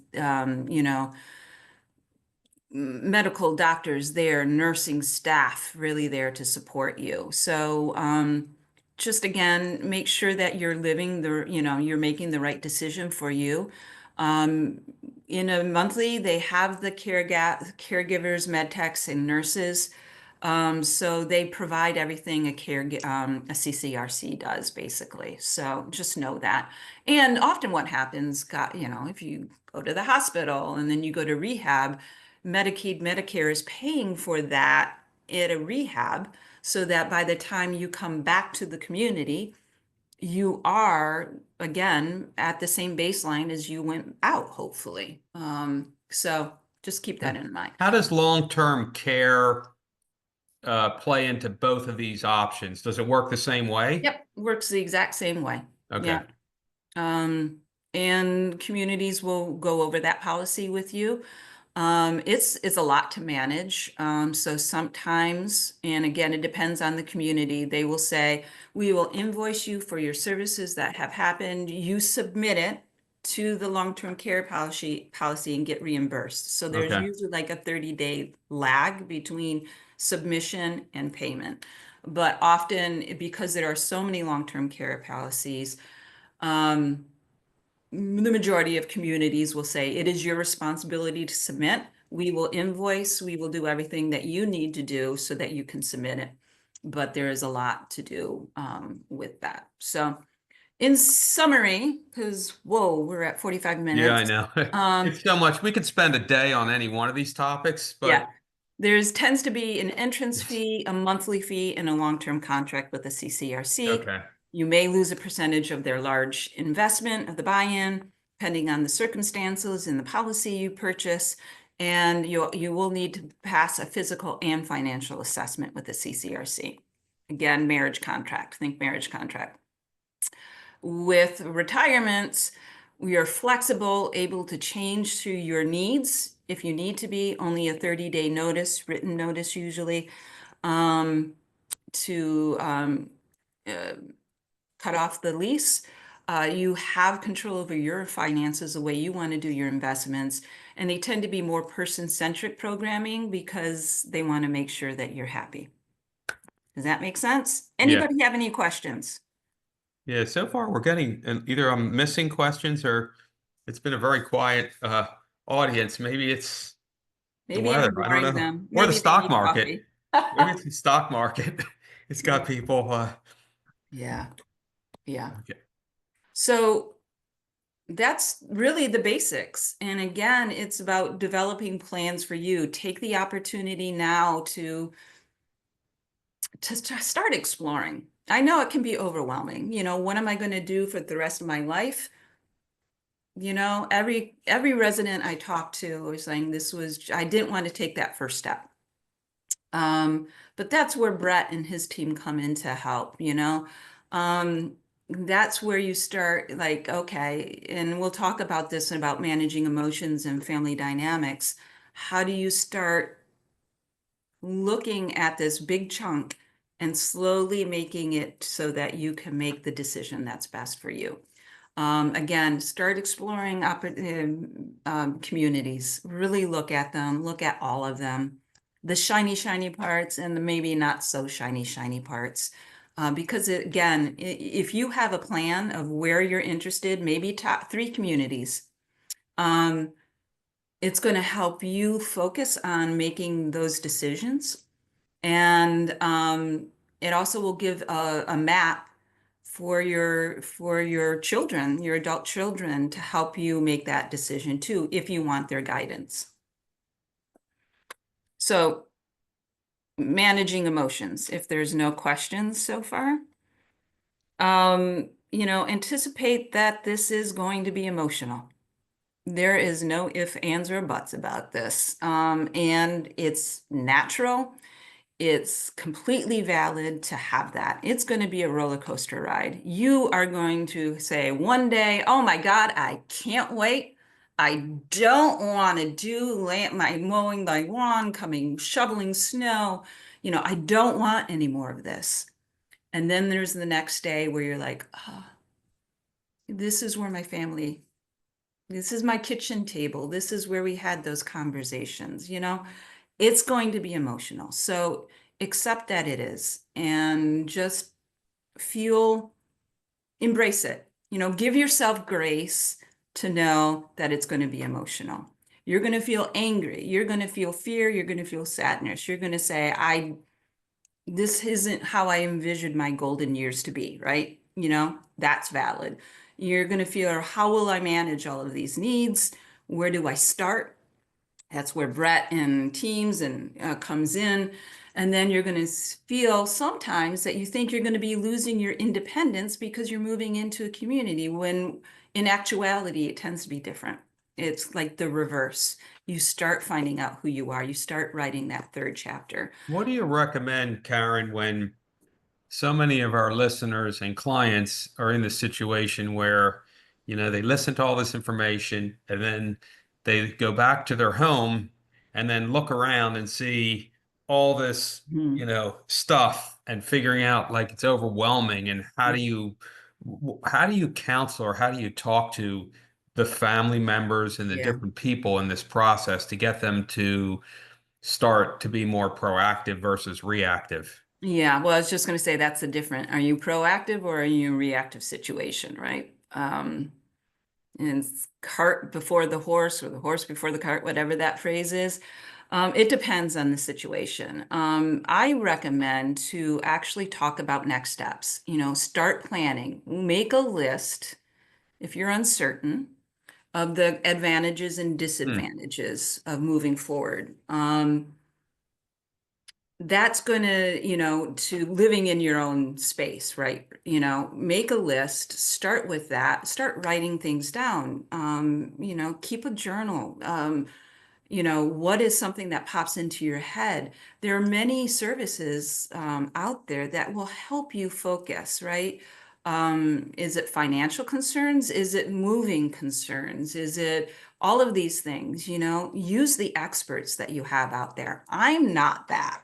medical doctors there, nursing staff really there to support you. So just again, make sure that you're living you're making the right decision for you. Um, in a monthly, they have the caregivers, med techs, and nurses. So they provide everything a CCRC does basically. So just know that. And often what happens, if you go to the hospital and then you go to rehab, Medicaid, Medicare is paying for that at a rehab so that by the time you come back to the community, you are again at the same baseline as you went out, hopefully. So just keep that in mind. How does long-term care play into both of these options? Does it work the same way? Yep, works the exact same way. Okay. Yeah. Um, and communities will go over that policy with you. It's a lot to manage. So sometimes, and again, it depends on the community, they will say, we will invoice you for your services that have happened. You submit it to the long-term care policy and get reimbursed. So there's Okay. usually like a 30-day lag between submission and payment. But often, because there are so many long-term care policies, um, the majority of communities will say it is your responsibility to submit. We will invoice, we will do everything that you need to do so that you can submit it. But there is a lot to do with that. So in summary, because whoa, we're at 45 Yeah, I minutes. know. Um, It's so much. We could spend a day on any one of these topics, yeah, but there's tends to be an entrance yes. fee, a monthly fee, and a long-term contract with the CCRC. Okay. You may lose a percentage of their large investment of the buy-in, depending on the circumstances in the policy you purchase. And you will need to pass a physical and financial assessment with the CCRC. Again, marriage contract, think marriage contract. With retirements, we are flexible, able to change to your needs if you need to be, only a 30-day notice, written notice usually, to uh, cut off the lease. You have control over your finances, the way you want to do your investments. And they tend to be more person-centric programming because they want to make sure that you're happy. Does that make sense? Yeah. Anybody have any questions? Yeah. So far, we're getting either I'm missing questions or it's been a very quiet audience. Maybe it's the Maybe weather. I'm I don't boring know. them. Or the Maybe they stock need market. coffee. Maybe it's the stock market. It's got Yeah, people. yeah, yeah. Okay. So that's really the basics. And again, it's about developing plans for you. Take the opportunity now to start exploring. I know it can be overwhelming. What am I going to do for the rest of my life? Every resident I talked to was saying I didn't want to take that first step. Um, but that's where Brett and his team come in to help. That's where you start like, okay, and we'll talk about this about managing emotions and family dynamics. How do you start looking at this big chunk and slowly making it so that you can make the decision that's best for you? Again, start exploring communities. Really look at them, look at all of them, the shiny, shiny parts and the maybe not so shiny, shiny parts. Because again, if you have a plan of where you're interested, maybe top 3 communities, um, it's going to help you focus on making those decisions. And it also will give a map for your children, your adult children, to help you make that decision too, if you want their guidance. So managing emotions, if there's no questions so far, anticipate that this is going to be emotional. There is no ifs, ands, or buts about this. And it's natural. It's completely valid to have that. It's going to be a roller coaster ride. You are going to say one day, oh my God, I can't wait. I don't want to do my mowing my lawn, shoveling snow. I don't want any more of this. And then there's the next day where you're like, oh, this is where this is my kitchen table. This is where we had those conversations. It's going to be emotional. So accept that it is and just embrace it. Give yourself grace to know that it's going to be emotional. You're going to feel angry. You're going to feel fear. You're going to feel sadness. You're going to say, this isn't how I envisioned my golden years to be, right? That's valid. You're going to feel, how will I manage all of these needs? Where do I start? That's where Brett and teams and comes in. And then you're going to feel sometimes that you think you're going to be losing your independence because you're moving into a community when in actuality, it tends to be different. It's like the reverse. You start finding out who you are. You start writing that third chapter. What do you recommend, Karen, when so many of our listeners and clients are in the situation where, they listen to all this information and then they go back to their home and then look around and see all this, Hmm. stuff and figuring out like it's overwhelming. And how do you counsel or how do you talk to the family members and the Yeah. different people in this process to get them to start to be more proactive versus reactive? Yeah, well, I was just going to say that's the different. Are you proactive or are you in a reactive situation, right? And cart before the horse or the horse before the cart, whatever that phrase is. It depends on the situation. I recommend to actually talk about next steps. Start planning, make a list if you're uncertain of the advantages and Hmm. disadvantages of moving forward. That's going to living in your own space, right? Make a list, start with that, start writing things down. Keep a journal. What is something that pops into your head? There are many services out there that will help you focus, right? Is it financial concerns? Is it moving concerns? Is it all of these things? Use the experts that you have out there. I'm not that.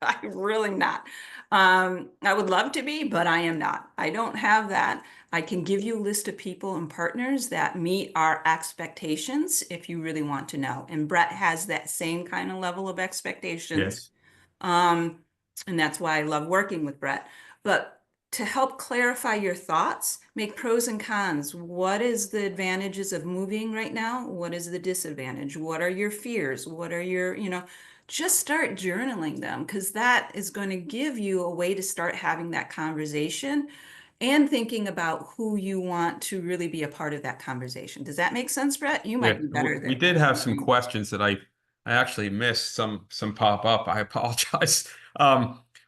I'm really not. I would love to be, but I am not. I don't have that. I can give you a list of people and partners that meet our expectations if you really want to know. And Brett has that same kind of level of expectations. Yes. Um, and that's why I love working with Brett. But to help clarify your thoughts, make pros and cons. What is the advantages of moving right now? What is the disadvantage? What are your fears? What are just start journaling them because that is going to give you a way to start having that conversation and thinking about who you want to really be a part of that conversation. Does that make sense, Brett? You Yeah, might be better we than did have some me. questions that I actually missed some pop up. I apologize.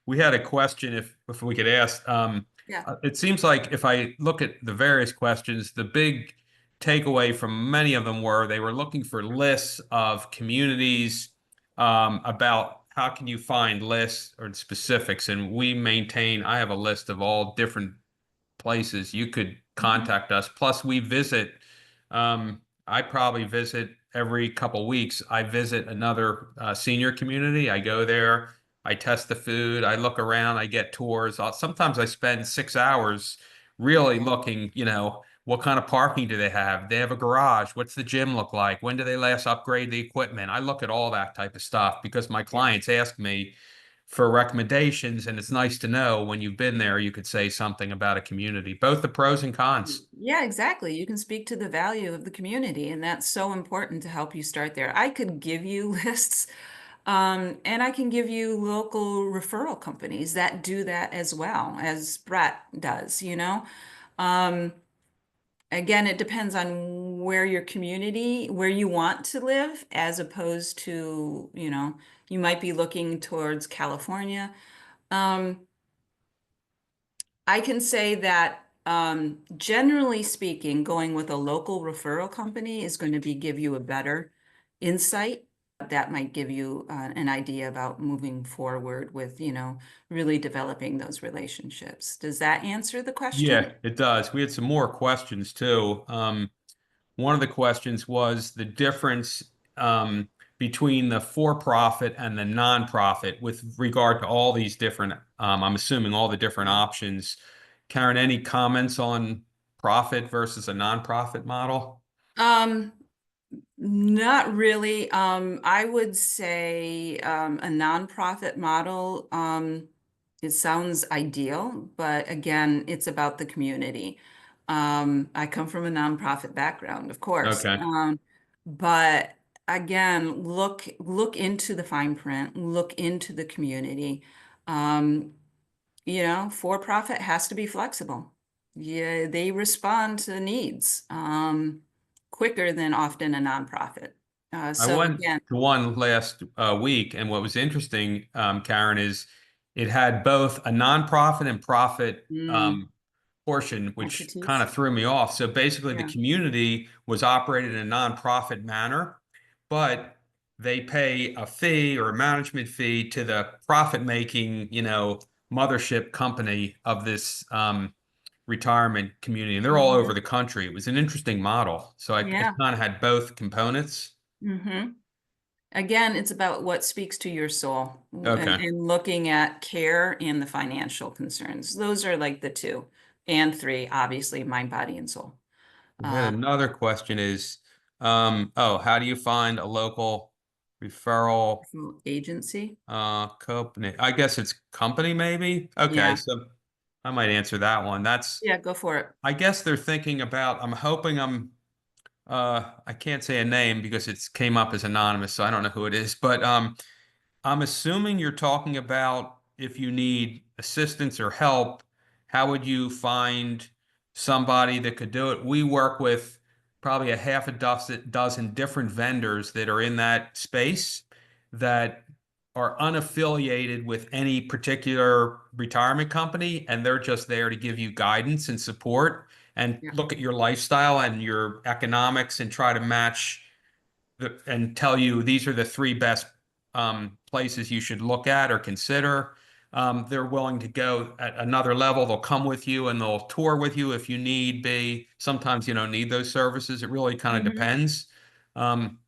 We had a question if we could ask. Yeah. It seems like if I look at the various questions, the big takeaway from many of them were they were looking for lists of communities about how can you find lists or specifics, and I have a list of all different places you could Mhm. contact us. Plus, we visit. I probably visit every couple weeks. I visit another senior community. I go there. I test the food. I look around. I get tours. Sometimes I spend 6 hours really looking. What kind of parking do they have? They have a garage. What's the gym look like? When do they last upgrade the equipment? I look at all that type of stuff because my Yeah. clients ask me for recommendations, and it's nice to know when you've been there, you could say something about a community, both the pros and cons. Yeah, exactly. You can speak to the value of the community, and that's so important to help you start there. I could give you lists, and I can give you local referral companies that do that as well as Brett does. Um, Again, it depends on where you want to live, as opposed to, you might be looking towards California. Um, I can say that generally speaking, going with a local referral company is going to give you a better insight. That might give you an idea about moving forward with, really developing those relationships. Does that answer the question? Yeah, it does. We had some more questions too. One of the questions was the difference between the for-profit and the nonprofit with regard to all these different, I'm assuming all the different options. Karen, any comments on profit versus a nonprofit model? Um, Not really. I would say a nonprofit model, it sounds ideal, but again, it's about the community. I come from a nonprofit background, of course. Okay. But again, look into the fine print, look into the community. Um, for profit has to be flexible. Yeah, they respond to needs quicker than often a nonprofit. I So went again, to one last week, and what was interesting, Karen, is it had both a nonprofit and profit portion, which kind entities. of threw me off. So basically, the Yeah. community was operated in a nonprofit manner, but they pay a fee or a management fee to the profit-making, mothership company of this retirement community. And they're all over Hmm. the country. It was an interesting model. So I Yeah. kind of had both components. Hmm. Again, it's about what speaks to your soul Okay. and looking at care and the financial concerns. Those are like the two and three, obviously, mind, body, and soul. And then Uh, another question is, how do you find a local referral Agency. company? I guess it's company maybe. Okay, Yeah. so I might answer that one. Yeah, go for it. I guess they're thinking about, I'm hoping I can't say a name because it's came up as anonymous, so I don't know who it is, but I'm assuming you're talking about if you need assistance or help, how would you find somebody that could do it? We work with probably a half a dozen different vendors that are in that space that are unaffiliated with any particular retirement company, and they're just there to give you guidance and support and Yeah. look at your lifestyle and your economics and try to match and tell you these are the three best places you should look at or consider. They're willing to go at another level. They'll come with you and they'll tour with you if you need be. Sometimes you don't need those services. It really kind of Hmm. depends. Um,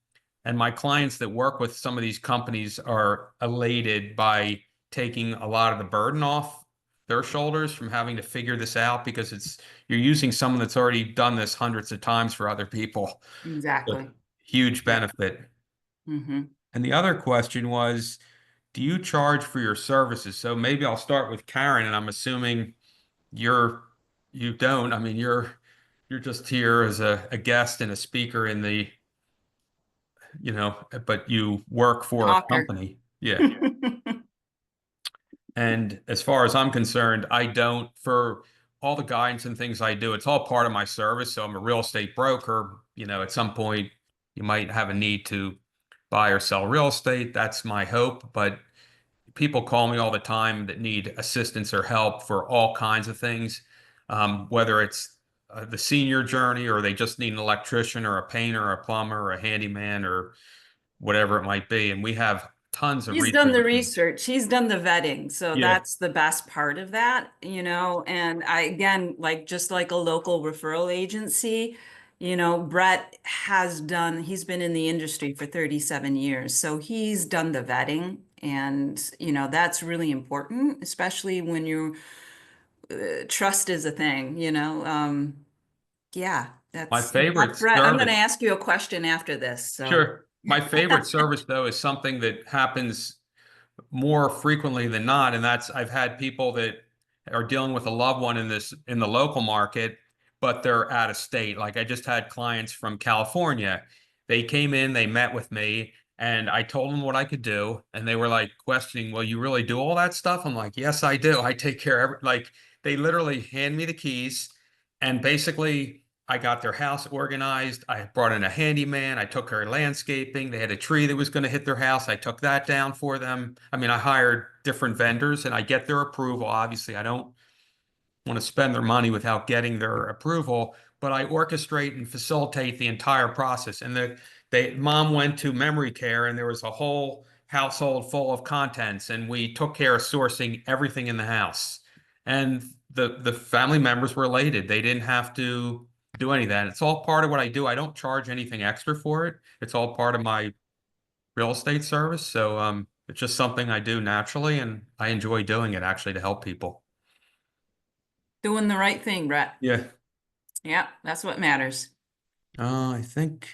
and my clients that work with some of these companies are elated by taking a lot of the burden off their shoulders from having to figure this out because you're using someone that's already done this hundreds of times for other people. So, Exactly. huge Yeah. benefit. Hmm. And the other question was, do you charge for your services? So maybe I'll start with Karen, and I'm assuming you're you don't. I mean, you're just here as a guest and a speaker in but you work for a Talker. company. Yeah. And as far as I'm concerned, I don't, for all the guidance and things I do, it's all part of my service. So I'm a real estate broker. At some point, you might have a need to buy or sell real estate. That's my hope. But people call me all the time that need assistance or help for all kinds of things, whether it's the senior journey or they just need an electrician or a painter or a plumber or a handyman or whatever it might be. And we have tons of He's done the resources. research, he's done the vetting. So Yeah. that's the best part of that, And I, again, like just like a local referral agency, Brett he's been in the industry for 37 years. So he's done the vetting. And, that's really important, especially when trust is a thing, Yeah, My that's favorite Brett. I'm going to service, ask you a question after this. So, sure. My favorite service, though, is something that happens more frequently than not, and that's I've had people that are dealing with a loved one in the local market, but they're out of state. Like I just had clients from California. They came in, they met with me, and I told them what I could do, and they were like questioning, "Well, you really do all that stuff?" I'm like, "Yes, I do. I take care of like they literally hand me the keys, and basically I got their house organized. I brought in a handyman. I took care of landscaping. They had a tree that was going to hit their house. I took that down for them. I mean, I hired different vendors and I get their approval. Obviously, I don't want to spend their money without getting their approval, but I orchestrate and facilitate the entire process. And mom went to memory care and there was a whole household full of contents, and we took care of sourcing everything in the house. And the family members were elated. They didn't have to do any of that. It's all part of what I do. I don't charge anything extra for it. It's all part of my real estate service. So it's just something I do naturally, and I enjoy doing it actually to help people. doing the right thing, Brett. Yeah. Yeah, that's what matters. I think,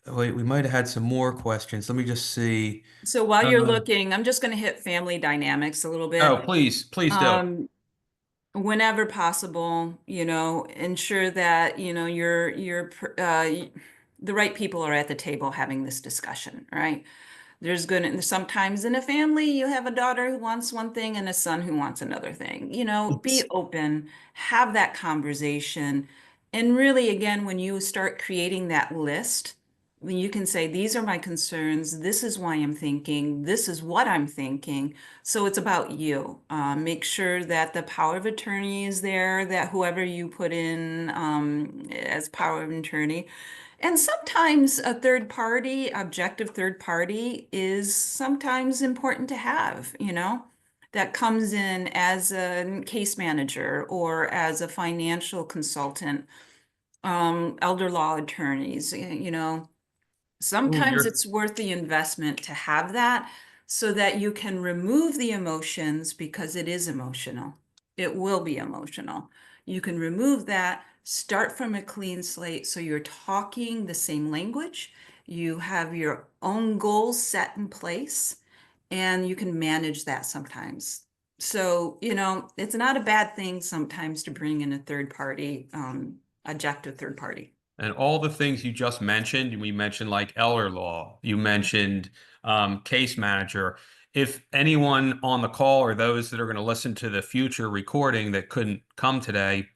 wait, we might have had some more questions. Let me just see. So while you're Um, looking, I'm just going to hit family dynamics a little oh, bit. please do. Um, whenever possible, ensure that, the right people are at the table having this discussion, right? Sometimes in a family, you have a daughter who wants one thing and a son who wants another thing. Be open, have that conversation. And really, again, when you start creating that list, when you can say, these are my concerns, this is why I'm thinking, this is what I'm thinking. So it's about you. Make sure that the power of attorney is there, that whoever you put in as power of attorney, and sometimes a third party, objective third party, is sometimes important to have, that comes in as a case manager or as a financial consultant, elder law attorneys, Ooh, sometimes it's worth the investment to have that so that you can remove the emotions because it is emotional. It will be emotional. You can remove that, start from a clean slate so you're talking the same language, you have your own goals set in place, and you can manage that sometimes. So, it's not a bad thing sometimes to bring in a third party, objective third party. and all the things you just mentioned, we mentioned like elder law, you mentioned case manager. If anyone on the call or those that are going to listen to the future recording that couldn't come today,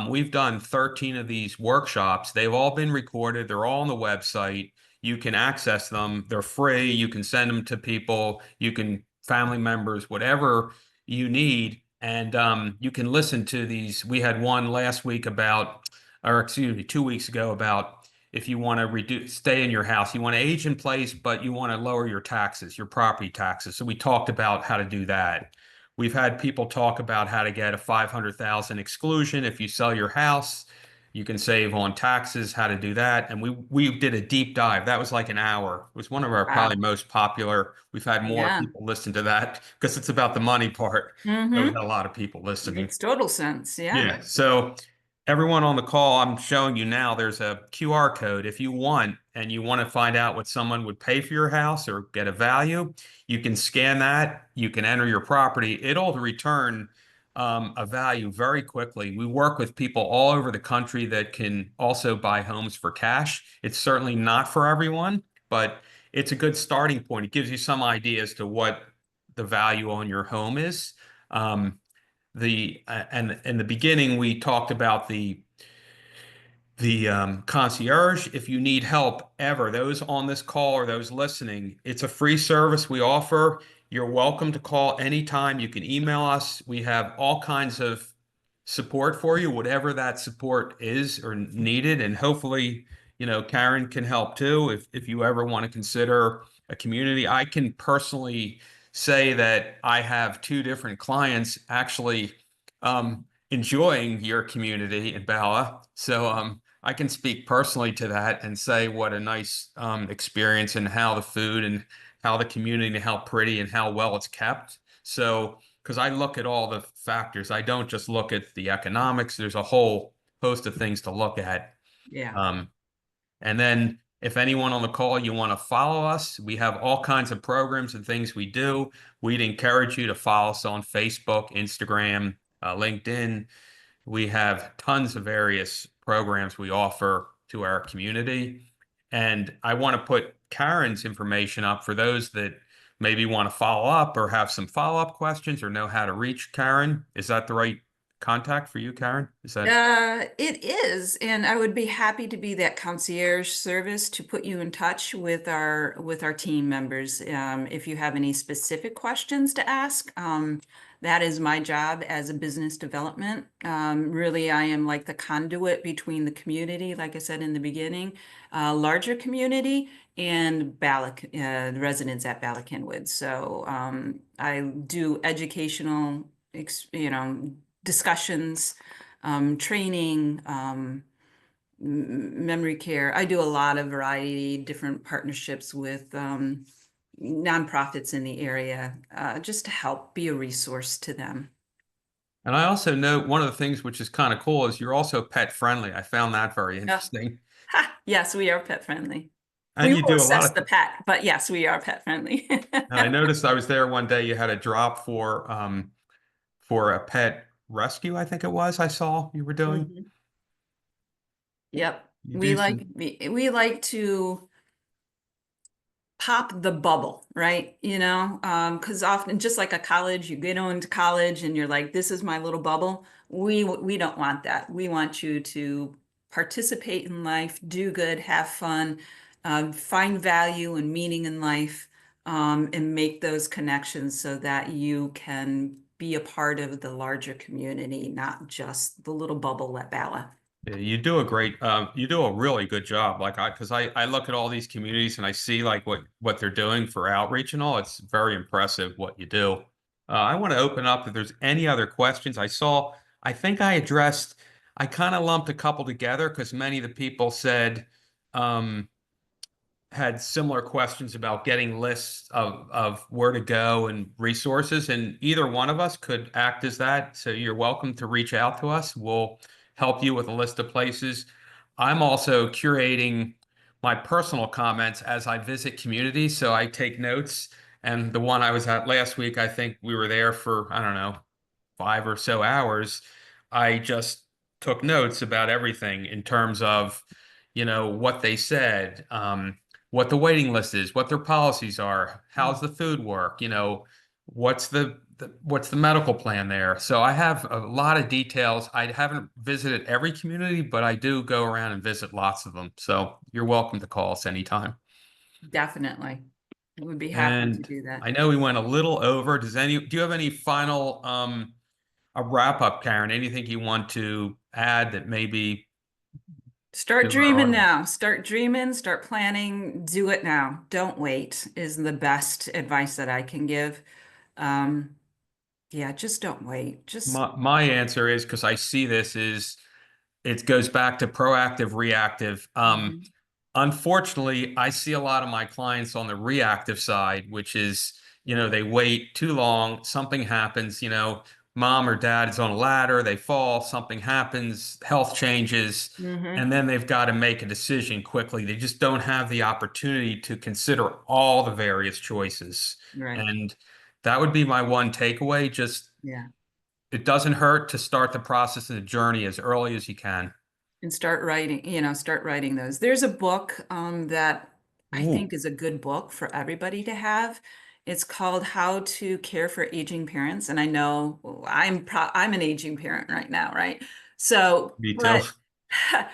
we've done 13 of these workshops. They've all been recorded. They're all on the website. You can access them. They're free. You can send them to people. You can family members, whatever you need. And you can listen to these. We had one last week about or excuse me, 2 weeks ago about if you want to reduce, stay in your house, you want to age in place, but you want to lower your taxes, your property taxes. So we talked about how to do that. We've had people talk about how to get a 500,000 exclusion. If you sell your house, you can save on taxes, how to do that. And we did a deep dive. That was like an hour. It was one of our probably Wow. most popular. We've had more Yeah. people listen to that because it's about the money part. So we Mm-hmm. had a lot of people listening. Makes total sense. Yeah. Yeah. So everyone on the call, I'm showing you now, there's a QR code. If you want and you want to find out what someone would pay for your house or get a value, you can scan that. You can enter your property. It'll return a value very quickly. We work with people all over the country that can also buy homes for cash. It's certainly not for everyone, but it's a good starting point. It gives you some idea as to what the value on your home is. The and in the beginning we talked about the concierge. If you need help ever, those on this call or those listening, it's a free service we offer. You're welcome to call anytime. You can email us. We have all kinds of support for you, whatever that support is or needed. And hopefully, Carin can help too if you ever want to consider a community. I can personally say that I have two different clients actually enjoying your community in Bala. So I can speak personally to that and say what a nice experience and how the food and how the community and how pretty and how well it's kept. So, because I look at all the factors, I don't just look at the economics. There's a whole host of things to look at. Yeah. Um, and then if anyone on the call, you want to follow us, we have all kinds of programs and things we do. We'd encourage you to follow us on Facebook, Instagram, LinkedIn. We have tons of various programs we offer to our community. And I want to put Carin's information up for those that maybe want to follow up or have some follow-up questions or know how to reach Carin. Is that the right contact for you, Carin? Is that It is, and I would be happy to be that concierge service to put you in touch with our team members. If you have any specific questions to ask, that is my job as a business development. Really, I am like the conduit between the community, like I said in the beginning, larger community and the residents at Bala Cynwyd. So I do educational, discussions, training, memory care. I do a lot of variety, different partnerships with nonprofits in the area, just to help be a resource to them. and I also know one of the things which is kind of cool is you're also pet friendly. I found that very Yeah. interesting. Ha, yes, we are pet friendly. We And you will do a lot assess of the pet, but yes, we are pet friendly. and I noticed I was there one day you had a drop for a pet rescue, I think it was, I saw you were doing. Mhm. Yep. You We do like some, we like to pop the bubble, right? Because often, just like a college, you get into college and you're like, this is my little bubble. We don't want that. We want you to participate in life, do good, have fun, find value and meaning in life, and make those connections so that you can be a part of the larger community, not just the little bubble at Bala. yeah, you do a really good job. Because I look at all these communities and I see like what they're doing for outreach and all. It's very impressive what you do. I want to open up if there's any other questions. I think I kind of lumped a couple together because many of the people said, um, had similar questions about getting lists of where to go and resources, and either one of us could act as that. So you're welcome to reach out to us. We'll help you with a list of places. I'm also curating my personal comments as I visit communities, so I take notes. And the one I was at last week, I think we were there for, I don't know, 5 or so hours. I just took notes about everything in terms of, what they said, what the waiting list is, what their policies are, how's the food work, what's the medical plan there. So I have a lot of details. I haven't visited every community, but I do go around and visit lots of them. So you're welcome to call us anytime. Definitely. I would be happy to And do that. I know we went a little over. Do you have any final a wrap up, Carin? Anything you want to add that maybe Start to our dreaming audience? now. Start dreaming, start planning, do it now. Don't wait is the best advice that I can give. Um, yeah, just don't wait. Just My answer is because I see this is it goes back to proactive, reactive. Mhm. Unfortunately, I see a lot of my clients on the reactive side, which is, they wait too long, something happens, mom or dad is on a ladder, they fall, something happens, health changes, Mhm. and then they've got to make a decision quickly. They just don't have the opportunity to consider all the various choices. Right. And that would be my one takeaway. Just Yeah. it doesn't hurt to start the process and the journey as early as you can. And start writing those. There's a book that I think Ooh, is a good book for everybody to have. It's called How to Care for Aging Parents. And I know I'm an aging parent right now, right? So, me too. but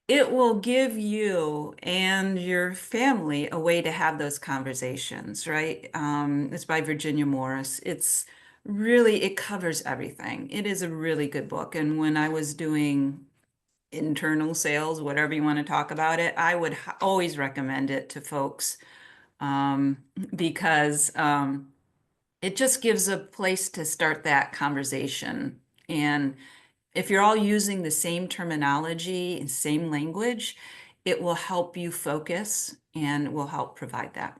it will give you and your family a way to have those conversations, right? It's by Virginia Morris. It covers everything. It is a really good book. And when I was doing internal sales, whatever you want to talk about it, I would always recommend it to folks, um, because it just gives a place to start that conversation. And if you're all using the same terminology and same language, it will help you focus and will help provide that.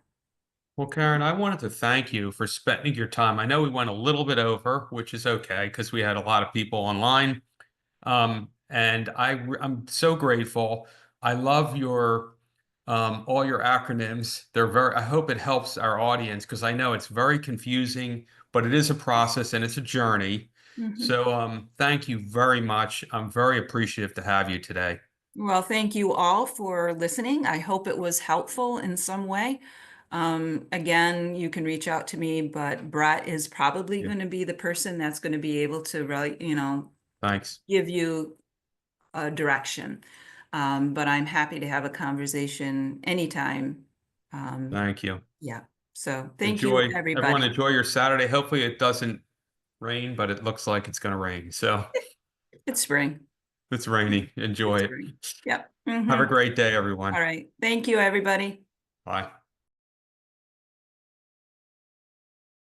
Well, Carin, I wanted to thank you for spending your time. I know we went a little bit over, which is okay because we had a lot of people online. And I'm so grateful. I love your all your acronyms. I hope it helps our audience because I know it's very confusing, but it is a process and it's a journey. Mhm. So thank you very much. I'm very appreciative to have you today. Well, thank you all for listening. I hope it was helpful in some way. Again, you can reach out to me, but Brett is probably Yeah. going to be the person that's going to be able to really, Thanks. give you a direction. But I'm happy to have a conversation anytime. Um, Thank you. yeah. So thank you, Everyone everybody. enjoy your Saturday. Hopefully it doesn't rain, but it looks like it's going to rain. So It's spring. it's rainy. Enjoy It's it. spring. Yep. Have a Hmm. great day, everyone. All right. Thank you, everybody. Bye.